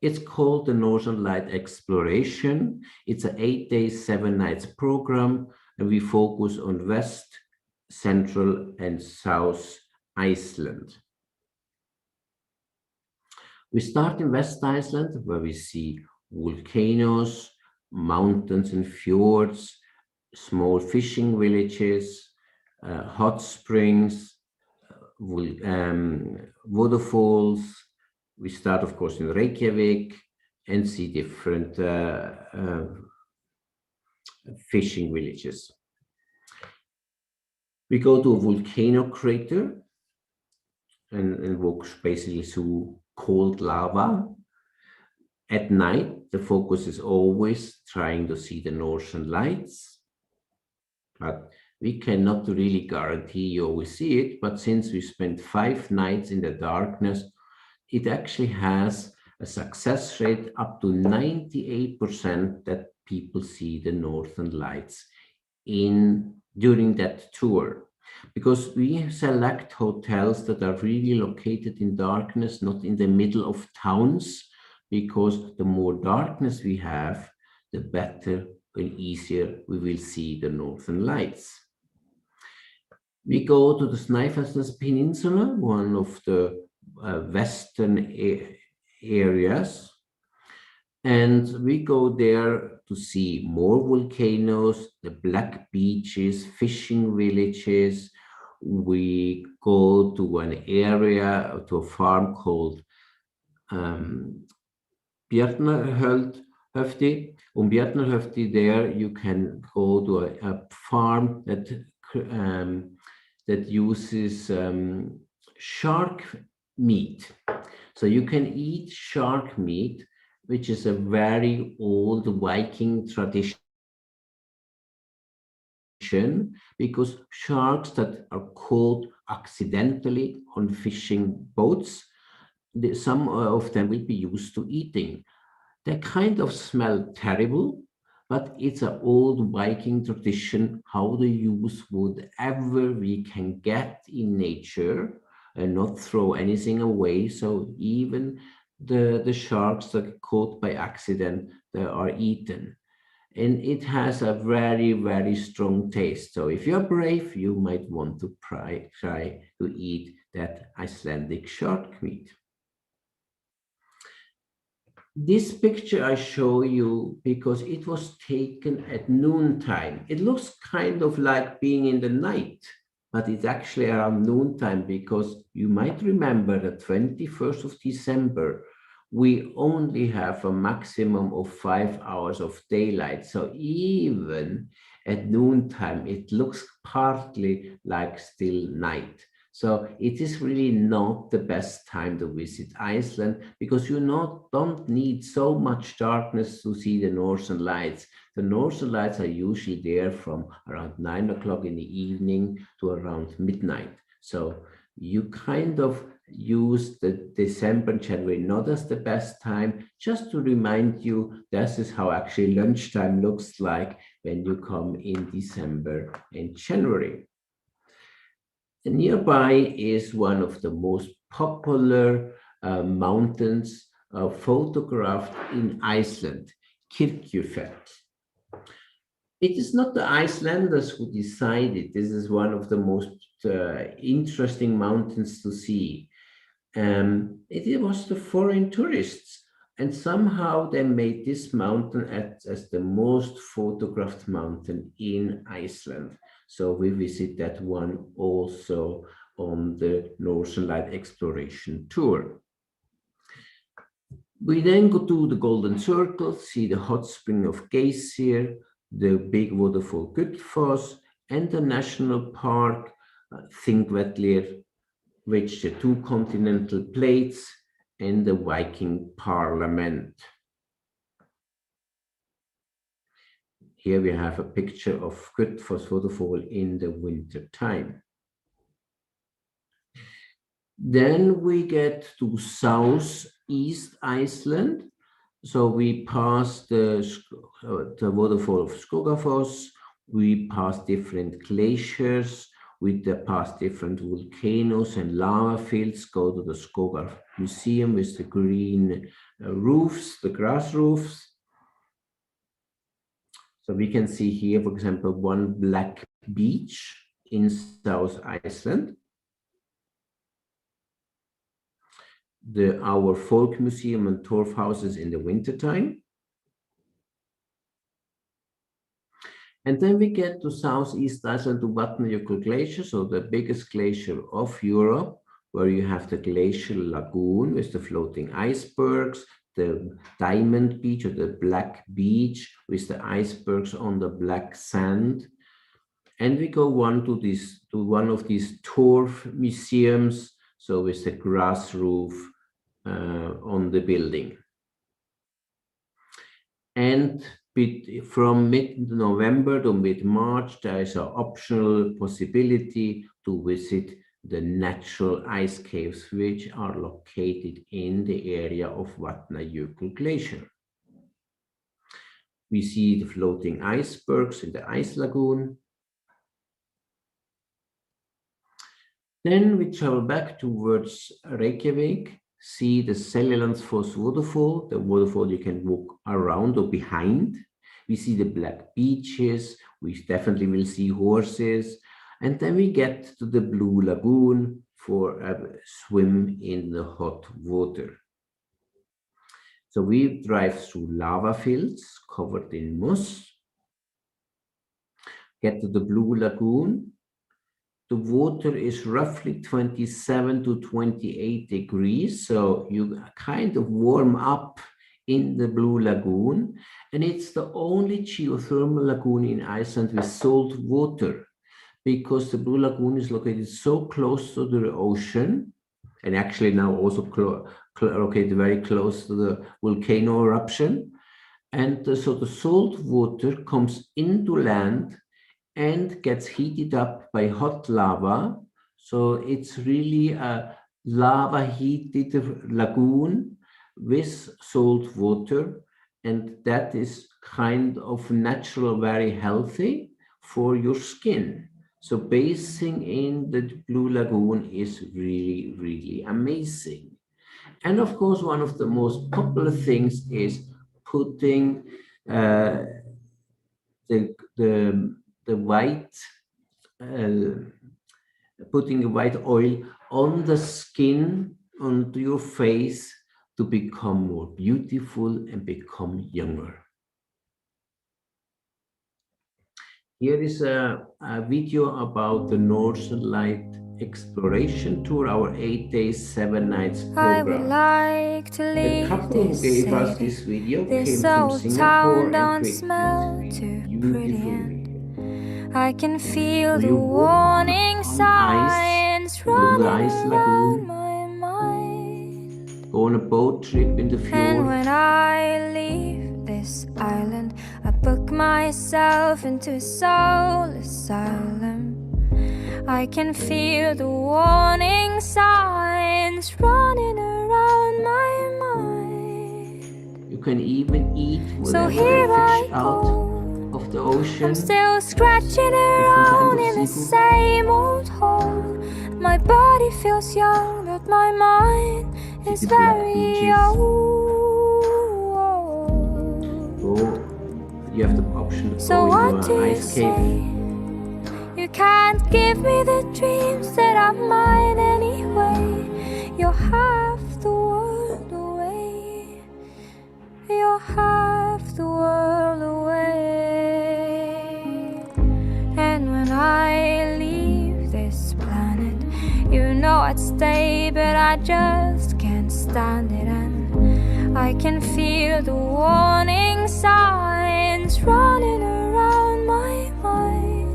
It's called the Northern Light Exploration. It's an 8 day, 7 nights program, and we focus on West, Central, and South Iceland. We start in West Iceland, where we see volcanoes, mountains and fjords, small fishing villages, hot springs, waterfalls. We start, of course, in Reykjavik and see different fishing villages. We go to a volcano crater and walk basically through cold lava. At night, the focus is always trying to see the Northern Lights, but we cannot really guarantee you always see it. But since we spent 5 nights in the darkness, it actually has a success rate up to 98% that people see the Northern Lights during that tour. Because we select hotels that are really located in darkness, not in the middle of towns, because the more darkness we have, the better and easier we will see the Northern Lights. We go to the Snæfellsnes Peninsula, one of the western areas, and we go there to see more volcanoes, the black beaches, fishing villages. We go to an area, to a farm called Bjarnarhöfði. On Bjarnarhöfði, there you can go to a farm that uses shark meat. So you can eat shark meat, which is a very old Viking tradition, because sharks that are caught accidentally on fishing boats, some of them will be used to eating. They kind of smell terrible, but it's an old Viking tradition how to use whatever we can get in nature and not throw anything away. So even the sharks that are caught by accident, they are eaten. And it has a very, very strong taste. So if you're brave, you might want to try to eat that Icelandic shark meat. This picture I show you because it was taken at noontime. It looks kind of like being in the night, but it's actually around noontime, because you might remember the 21st of December, we only have a maximum of 5 hours of daylight. So even at noontime, it looks partly like still night. So it is really not the best time to visit Iceland, because you don't need so much darkness to see the Northern Lights. The Northern Lights are usually there from around 9 o'clock in the evening to around midnight. So you kind of use the December and January not as the best time, just to remind you this is how actually lunchtime looks like when you come in December and January. And nearby is one of the most popular mountains photographed in Iceland, Kirkjufell. It is not the Icelanders who decided this is one of the most interesting mountains to see. It was the foreign tourists, and somehow they made this mountain as the most photographed mountain in Iceland. So we visit that one also on the Northern Light Exploration Tour. We then go to the Golden Circle, see the hot spring of Geysir, the big waterfall Gullfoss, and the national park Þingvellir, which the 2 continental plates and the Viking parliament. Here we have a picture of Gullfoss waterfall in the winter time. Then we get to southeast Iceland. So we pass the waterfall of Skogafoss, we pass different glaciers, with the past different volcanoes and lava fields. Go to the Skogar Museum with the green roofs, the grass roofs. So we can see here, for example, one black beach in South Iceland. Our folk museum and torf houses in the wintertime. And then we get to Southeast Iceland, to Vatnajökull Glacier, so the biggest glacier of Europe, where you have the glacial lagoon with the floating icebergs, the diamond beach or the black beach with the icebergs on the black sand. And we go to one of these torf museums, so with the grass roof on the building. And from mid-November to mid-March, there is an optional possibility to visit the natural ice caves, which are located in the area of Vatnajökull Glacier. We see the floating icebergs in the ice lagoon. Then we travel back towards Reykjavik, see the Seljalandsfoss waterfall, the waterfall you can walk around or behind. We see the black beaches, we definitely will see horses, and then we get to the Blue Lagoon for a swim in the hot water. So we drive through lava fields covered in moss, get to the Blue Lagoon. The water is roughly 27 to 28 degrees, so you kind of warm up in the Blue Lagoon, and it's the only geothermal lagoon in Iceland with salt water, because the Blue Lagoon is located so close to the ocean, and actually now also located very close to the volcano eruption. And so the salt water comes into land and gets heated up by hot lava. So it's really a lava heated lagoon with salt water, and that is kind of natural, very healthy for your skin. So bathing in the Blue Lagoon is really, really amazing. And of course, one of the most popular things is putting putting white oil on the skin, onto your face, to become more beautiful and become younger. Here is a video about the Northern Light Exploration Tour, our 8 days, 7 nights program. I would like to leave the couple who gave us this video came from Singapore and created this beautiful video. I can feel the warning signs running around my mind. Go on a boat trip in the fjord. And when I leave this island, I book myself into a soul asylum. I can feel the warning signs running around my mind. You can even eat so whatever here fish I out go. Of the ocean. I'm still scratching around in the same old hole. My body feels young, but my mind is very old. Oh, you have the option to so go what into do an you ice say? cave. You can't give me the dreams that are mine anyway. You're half the world away. You're half the world away. And when I leave this planet, you know I'd stay, but I just can't stand it. And I can feel the warning signs running around my mind.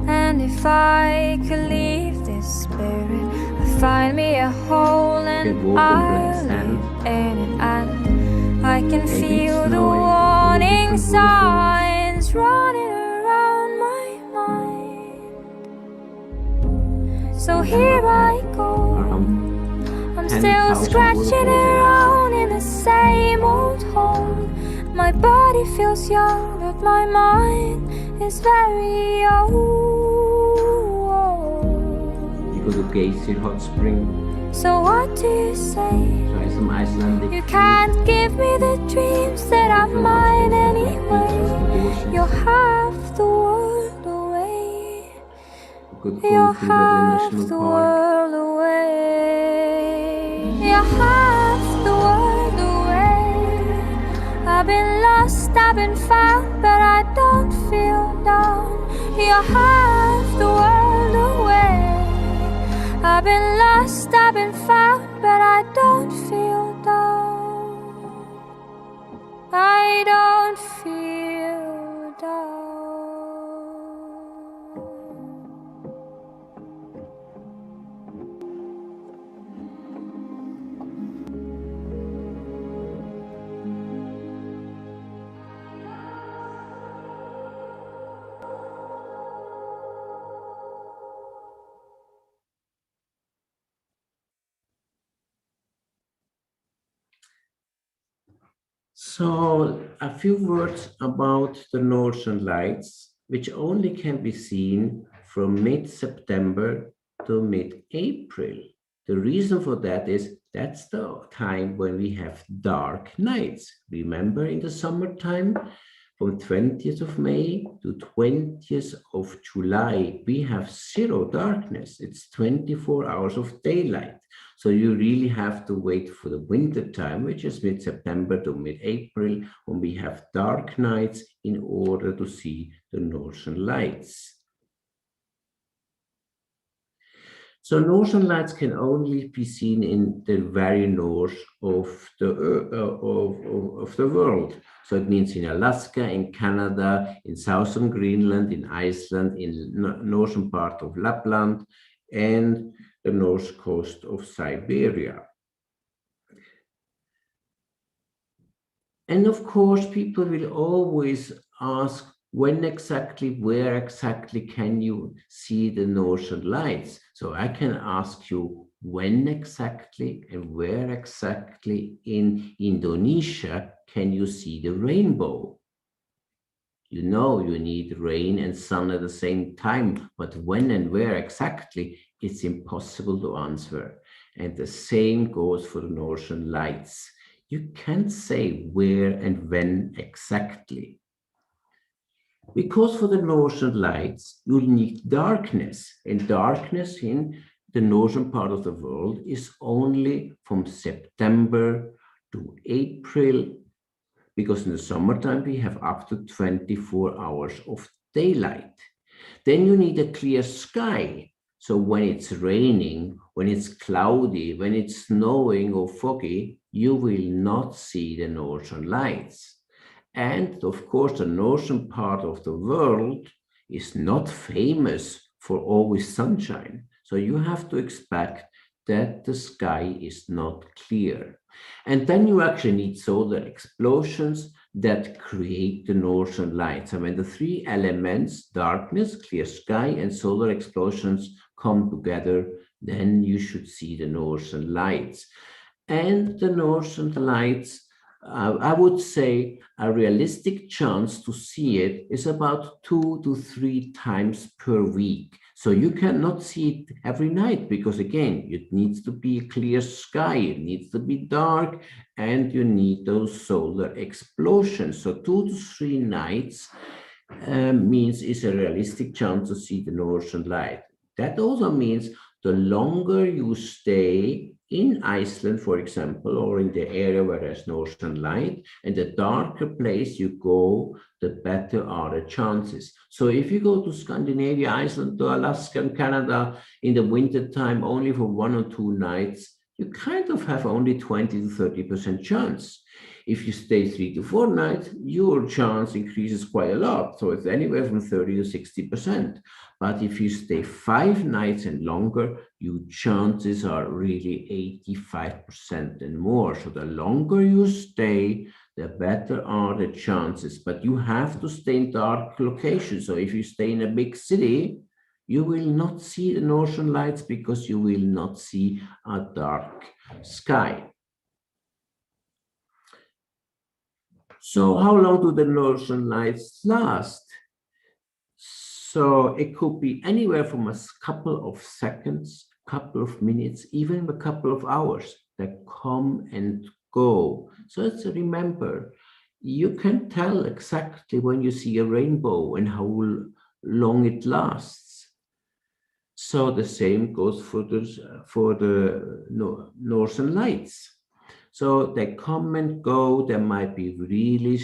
And if I could leave this spirit, I'd find me a hole and I'll live in it. And I can feel the warning signs running around my mind. So here I go. I'm still scratching around in the same old hole. My body feels young, but my mind is very old. You go to Geysir hot spring. So what do you say? Try some Icelandic You food. can't give me the dreams that are Different hot mine springs have like beaches anyway. and oceans. You're half the world away. Good You're Kung Fu half National the Park. world away. You're half the world away. I've been lost, I've been found, but I don't feel down. You're half the world away. I've been lost, I've been found, but I don't feel down. I don't feel down. So a few words about the Northern Lights, which only can be seen from mid-September to mid-April. The reason for that is that's the time when we have dark nights. Remember in the summertime, from 20th of May to 20th of July, we have zero darkness. It's 24 hours of daylight. So you really have to wait for the winter time, which is mid-September to mid-April, when we have dark nights in order to see the Northern Lights. So Northern Lights can only be seen in the very north of the world. So it means in Alaska, in Canada, in southern Greenland, in Iceland, in northern part of Lapland, and the north coast of Siberia. And of course, people will always ask, when exactly, where exactly can you see the Northern Lights? So I can ask you, when exactly and where exactly in Indonesia can you see the rainbow? You know you need rain and sun at the same time, but when and where exactly, it's impossible to answer. And the same goes for the Northern Lights. You can't say where and when exactly. Because for the Northern Lights, you'll need darkness, and darkness in the northern part of the world is only from September to April, because in the summertime we have up to 24 hours of daylight. Then you need a clear sky. So when it's raining, when it's cloudy, when it's snowing or foggy, you will not see the Northern Lights. And of course, the northern part of the world is not famous for always sunshine. So you have to expect that the sky is not clear. And then you actually need solar explosions that create the Northern Lights. And when the three elements, darkness, clear sky, and solar explosions come together, then you should see the Northern Lights. And the Northern Lights, I would say a realistic chance to see it is about 2 to 3 times per week. So you cannot see it every night because, again, it needs to be a clear sky, it needs to be dark, and you need those solar explosions. So 2 to 3 nights means it's a realistic chance to see the Northern Light. That also means the longer you stay in Iceland, for example, or in the area where there's Northern Light, and the darker place you go, the better are the chances. So if you go to Scandinavia, Iceland, to Alaska and Canada in the winter time only for 1 or 2 nights, you kind of have only 20 to 30% chance. If you stay 3 to 4 nights, your chance increases quite a lot. So it's anywhere from 30 to 60%. But if you stay 5 nights and longer, your chances are really 85% and more. So the longer you stay, the better are the chances. But you have to stay in dark locations. So if you stay in a big city, you will not see the Northern Lights because you will not see a dark sky. So how long do the Northern Lights last? So it could be anywhere from a couple of seconds couple of minutes, even a couple of hours. They come and go. So it's remember, you can tell exactly when you see a rainbow and how long it lasts. So the same goes for the Northern Lights. So they come and go. They might be really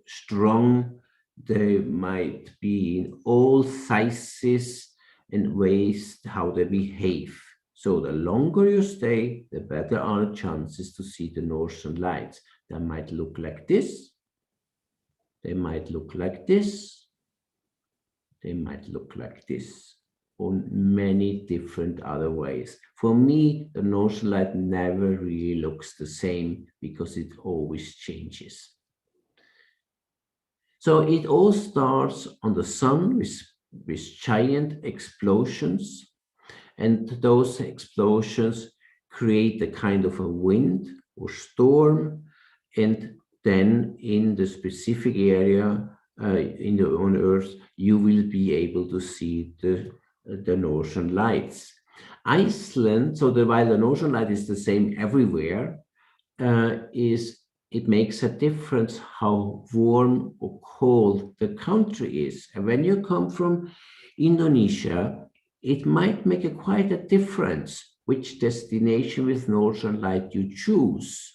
strong. They might be in all sizes and ways how they behave. So the longer you stay, the better are the chances to see the Northern Lights. They might look like this. They might look like this. They might look like this, on many different other ways. For me, the Northern Light never really looks the same because it always changes. So it all starts on the sun with giant explosions, and those explosions create a kind of a wind or storm, and then in the specific area on Earth, you will be able to see the Northern Lights. Iceland, so while the Northern Light is the same everywhere, it makes a difference how warm or cold the country is. And when you come from Indonesia, it might make quite a difference which destination with Northern Light you choose.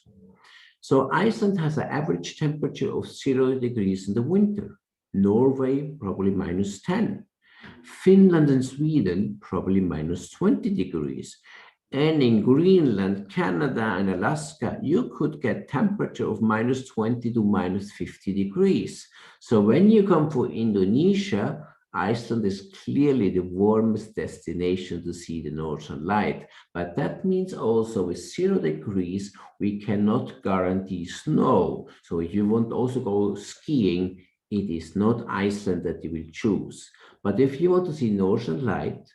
So Iceland has an average temperature of 0 degrees in the winter. Norway, probably -10. Finland and Sweden, probably -20 degrees. And in Greenland, Canada, and Alaska, you could get temperature of -20 to -50 degrees. So when you come for Indonesia, Iceland is clearly the warmest destination to see the Northern Light. But that means also with 0 degrees, we cannot guarantee snow. So if you want to also go skiing, it is not Iceland that you will choose. But if you want to see Northern Light,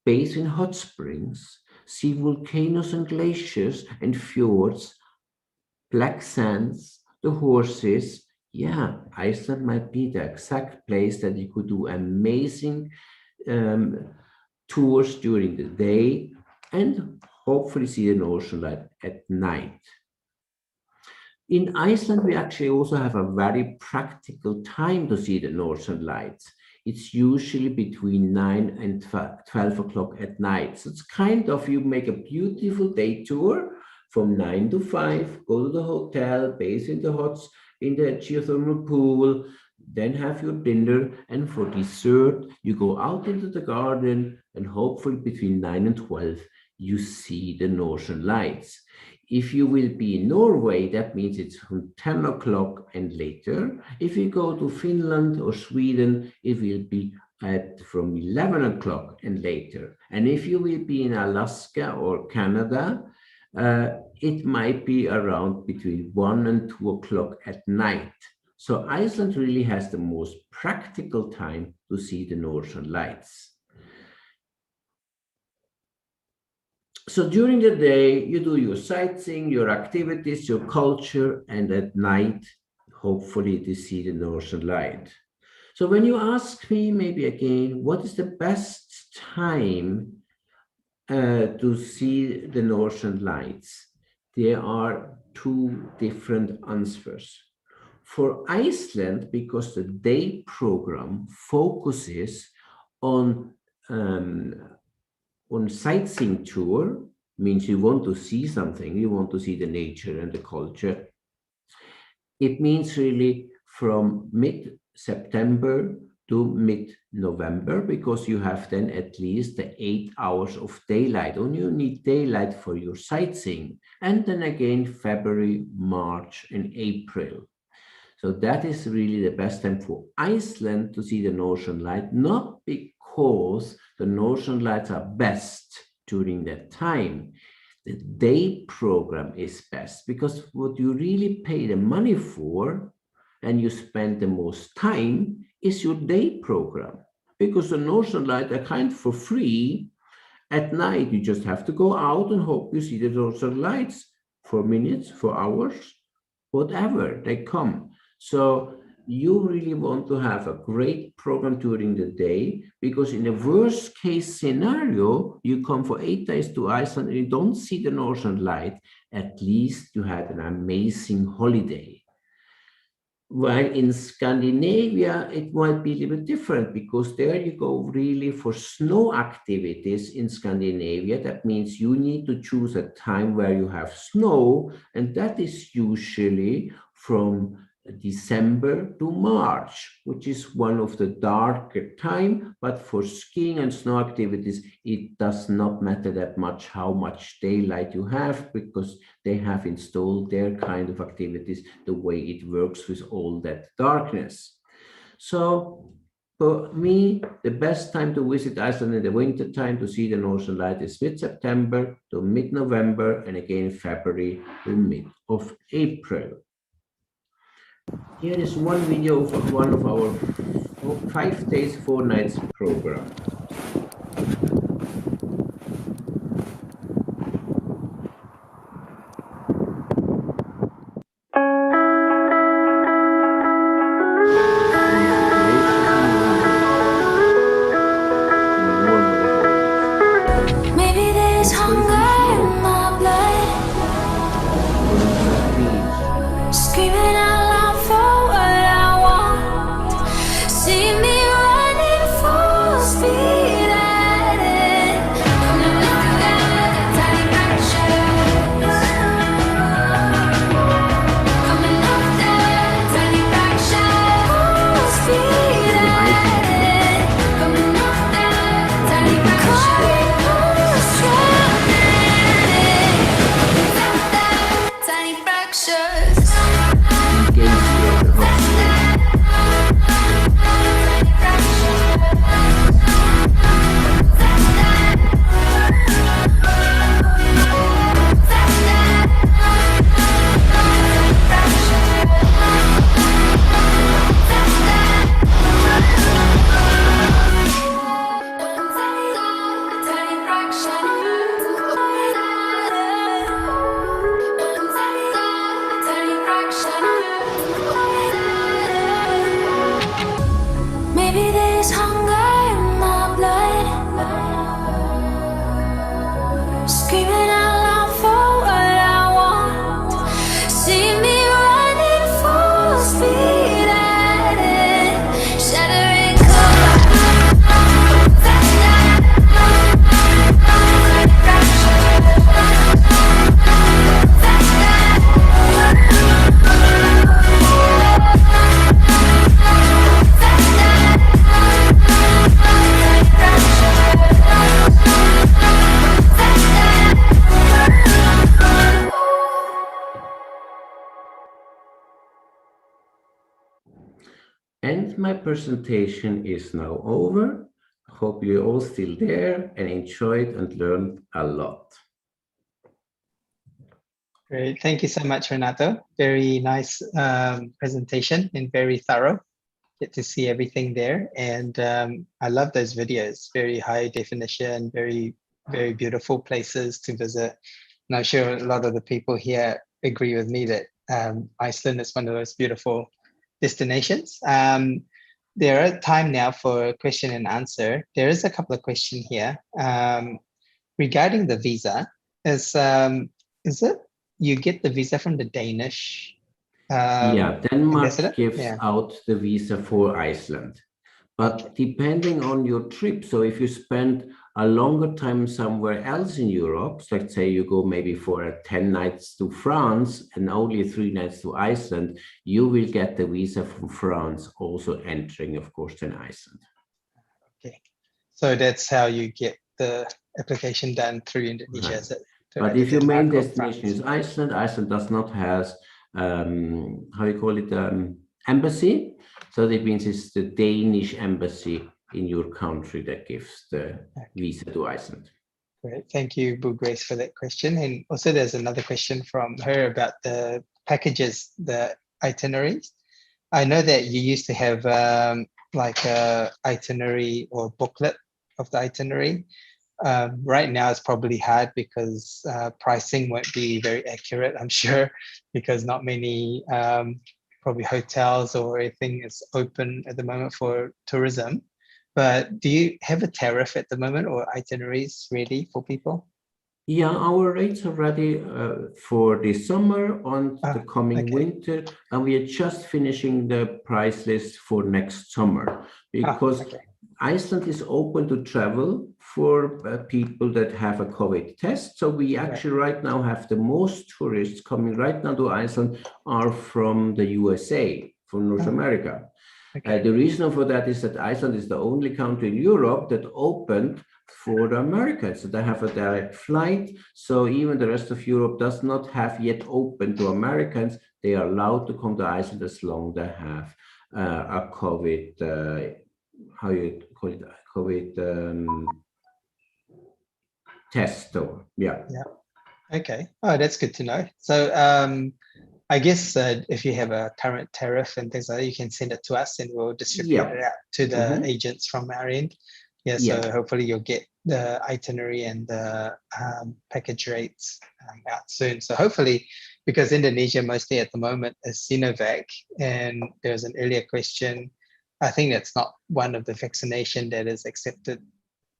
bathe in hot springs, see volcanoes and glaciers and fjords, black sands, the horses, yeah, Iceland might be the exact place that you could do amazing tours during the day and hopefully see the Northern Light at night. In Iceland, we actually also have a very practical time to see the Northern Lights. It's usually between 9 and 12 o'clock at night. So it's kind of, you make a beautiful day tour from 9 to 5, go to the hotel, bathe in the geothermal pool, then have your dinner, and for dessert, you go out into the garden, and hopefully between 9 and 12, you see the Northern Lights. If you will be in Norway, that means it's from 10 o'clock and later. If you go to Finland or Sweden, it will be from 11 o'clock and later. And if you will be in Alaska or Canada, it might be around between 1 and 2 o'clock at night. So Iceland really has the most practical time to see the Northern Lights. So during the day, you do your sightseeing, your activities, your culture, and at night, hopefully to see the Northern Light. So when you ask me maybe again, what is the best time to see the Northern Lights? There are two different answers. For Iceland, because the day program focuses on sightseeing tour, means you want to see something, you want to see the nature and the culture. It means really from mid-September to mid-November, because you have then at least the 8 hours of daylight, and you need daylight for your sightseeing. And then again, February, March, and April. So that is really the best time for Iceland to see the Northern Light, not because the Northern Lights are best during that time. The day program is best, because what you really pay the money for and you spend the most time is your day program, because the Northern Lights are kind of for free. At night, you just have to go out and hope you see the Northern Lights for minutes, for hours, whatever, they come. So you really want to have a great program during the day, because in the worst case scenario, you come for 8 days to Iceland and you don't see the Northern Light, at least you had an amazing holiday. While in Scandinavia, it might be a little bit different, because there you go really for snow activities in Scandinavia. That means you need to choose a time where you have snow, and that is usually from December to March, which is one of the darker time. But for skiing and snow activities, it does not matter that much how much daylight you have, because they have installed their kind of activities the way it works with all that darkness. So for me, the best time to visit Iceland in the winter time to see the Northern Light is mid-September to mid-November, and again February to mid of April. Here is one video of one of our 5 days, 4 nights program. Maybe there's hunger in my blood, screaming out loud for what I want. See me running full speed at it. Look at tiny fractures. Coming up there, tiny fractures. Full speed at it. Coming up there, tiny fractures. Tiny fractures. Maybe there's hunger in my blood, screaming out loud for what I want. See me running full speed at it, shattering And my presentation is now over. Hope you're all still there and enjoyed and learned a lot. Great. Thank you so much, Renato. Very nice presentation and very thorough. Get to see everything there. And I love those videos, very high definition, very, very beautiful places to visit. And I'm sure a lot of the people here agree with me that Iceland is one of those beautiful destinations. There are time now for question and answer. There is a couple of questions here regarding the visa. Is it you get the visa from the Danish? Yeah, Denmark ambassador? gives Yeah. out the visa for Iceland. But depending on your trip, so if you spend a longer time somewhere else in Europe, so let's say you go maybe for 10 nights to France and only 3 nights to Iceland, you will get the visa from France, also entering, of course, in Iceland. Okay, so that's how you get the application done through Indonesia. Right. Is it? But if your main Denmark or destination is France? Iceland, Iceland does not have, how you call it, embassy. So that means it's the Danish embassy in your country that gives the visa to Iceland. Great, thank you, Boo Grace, for that question. And also there's another question from her about the packages, the itineraries. I know that you used to have like a itinerary or booklet of the itinerary. Right now it's probably hard because pricing won't be very accurate, I'm sure, because not many probably hotels or everything is open at the moment for tourism. But do you have a tariff at the moment or itineraries ready for people? Yeah, our rates are ready for the summer on the coming winter, and we are just finishing the price list for next summer, because Iceland is open to travel for people that have a COVID test. So we actually right now have the most tourists coming right now to Iceland are from the USA, from North America. The reason for that is that Iceland is the only country in Europe that opened for the Americans. So they have a direct flight. So even the rest of Europe does not have yet opened to Americans. They are allowed to come to Iceland as long as they have a COVID, how you call it, COVID test. Or, yeah. Okay. Oh, that's good to know. So I guess if you have a current tariff and things like that, you can send it to us and we'll distribute it out to the agents from our end. So hopefully you'll get the itinerary and the package rates out soon. So hopefully, because Indonesia mostly at the moment is Sinovac, and there's an earlier question, I think that's not one of the vaccination that is accepted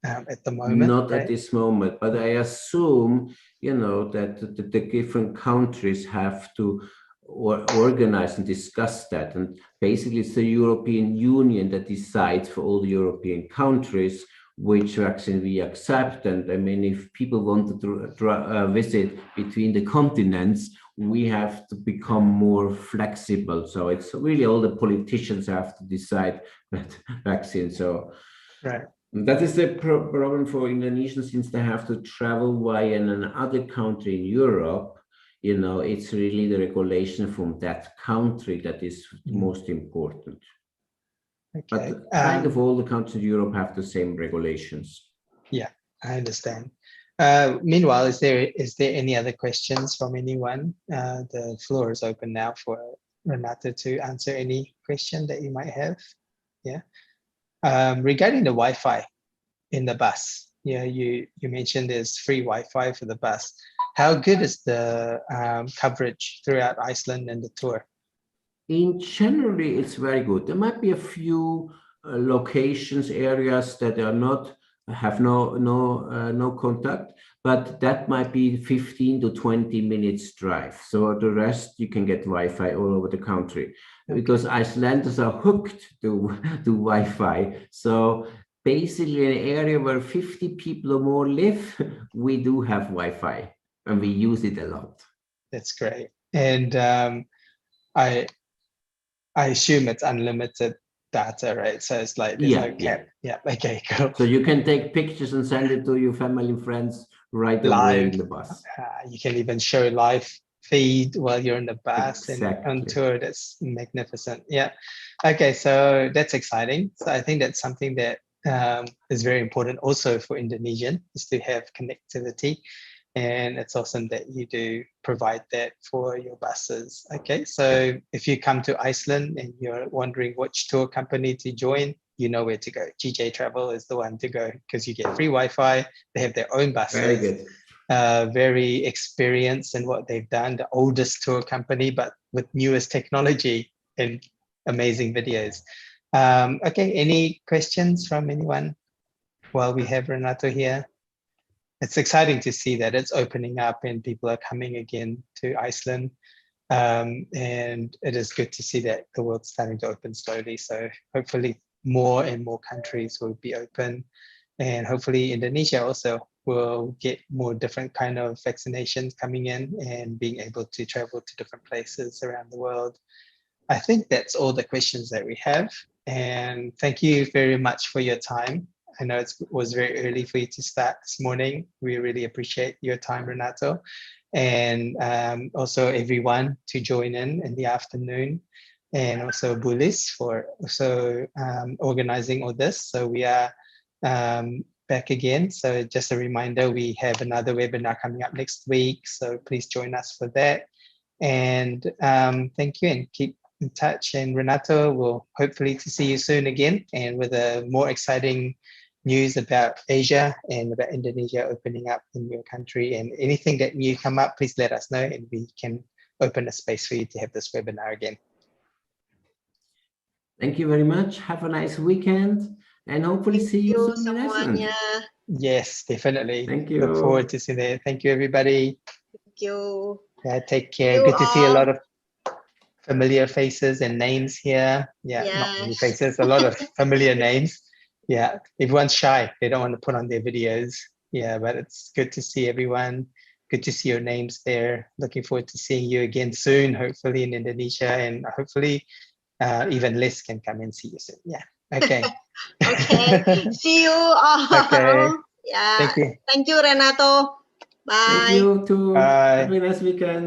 at the moment. Not at this moment, but I assume, that the different countries have to organize and discuss that. And basically it's the European Union that decides for all the European countries which vaccine we accept. And I mean, if people want to visit between the continents, we have to become more flexible. So it's really all the politicians have to decide that vaccine. So that is the problem for Indonesians, since they have to travel via another country in Europe. It's really the regulation from that country that is most important. But kind of all the countries in Europe have the same regulations. Yeah, I understand. Meanwhile, is there any other questions from anyone? The floor is open now for Renata to answer any question that you might have. Yeah. Regarding the Wi-Fi in the bus, you mentioned there's free Wi-Fi for the bus. How good is the coverage throughout Iceland and the tour? In generally, it's very good. There might be a few locations, areas that are not have no contact, but that might be 15 to 20 minutes drive. So the rest you can get Wi-Fi all over the country, because Icelanders are hooked to Wi-Fi. So basically, an area where 50 people or more live, we do have Wi-Fi, and we use it a lot. That's great. And I assume it's unlimited data, right? So it's like there's no cap. Yeah. Okay, cool. So you can take pictures and send it to your family and friends right away in the bus. You can even show live feed while you're in the bus and on tour. That's magnificent. Yeah. Okay, so that's exciting. So I think that's something that is very important also for Indonesian, is to have connectivity. And it's awesome that you do provide that for your buses. Okay, so if you come to Iceland and you're wondering which tour company to join, you know where to go. GJ Travel is the one to go, because you get free Wi-Fi. They have their own buses. Very good. Very experienced in what they've done. The oldest tour company, but with newest technology and amazing videos. Okay, any questions from anyone while we have Renato here? It's exciting to see that it's opening up and people are coming again to Iceland. And it is good to see that the world's starting to open slowly. So hopefully more and more countries will be open. And hopefully Indonesia also will get more different kind of vaccinations coming in and being able to travel to different places around the world. I think that's all the questions that we have. And thank you very much for your time. I know it was very early for you to start this morning. We really appreciate your time, Renato. And also everyone to join in the afternoon. And also Bulis for also organizing all this. So we are back again. So just a reminder, we have another webinar coming up next week. So please join us for that. And thank you, and keep in touch. And Renato, will hopefully to see you soon again, and with a more exciting news about Asia and about Indonesia opening up in your country. And anything that new come up, please let us know, and we can open a space for you to have this webinar again. Thank you very much. Have a nice weekend and hopefully see you soon in Iceland. semuanya. Yes, definitely. Thank you. Look forward to seeing that. Thank you, everybody. Thank you. Yeah, take care. You Good to see a all. lot of familiar faces and names here. Yeah, not many Yes. faces, a lot of familiar names. Yeah, everyone's shy. They don't want to put on their videos. Yeah, but it's good to see everyone. Good to see your names there. Looking forward to seeing you again soon, hopefully in Indonesia, and hopefully even Les can come and see you soon. Yeah. Okay. Okay. See you all. Okay. Yeah. Thank you. Thank you, Renato. Bye. Thank you too. Bye. Have a nice weekend.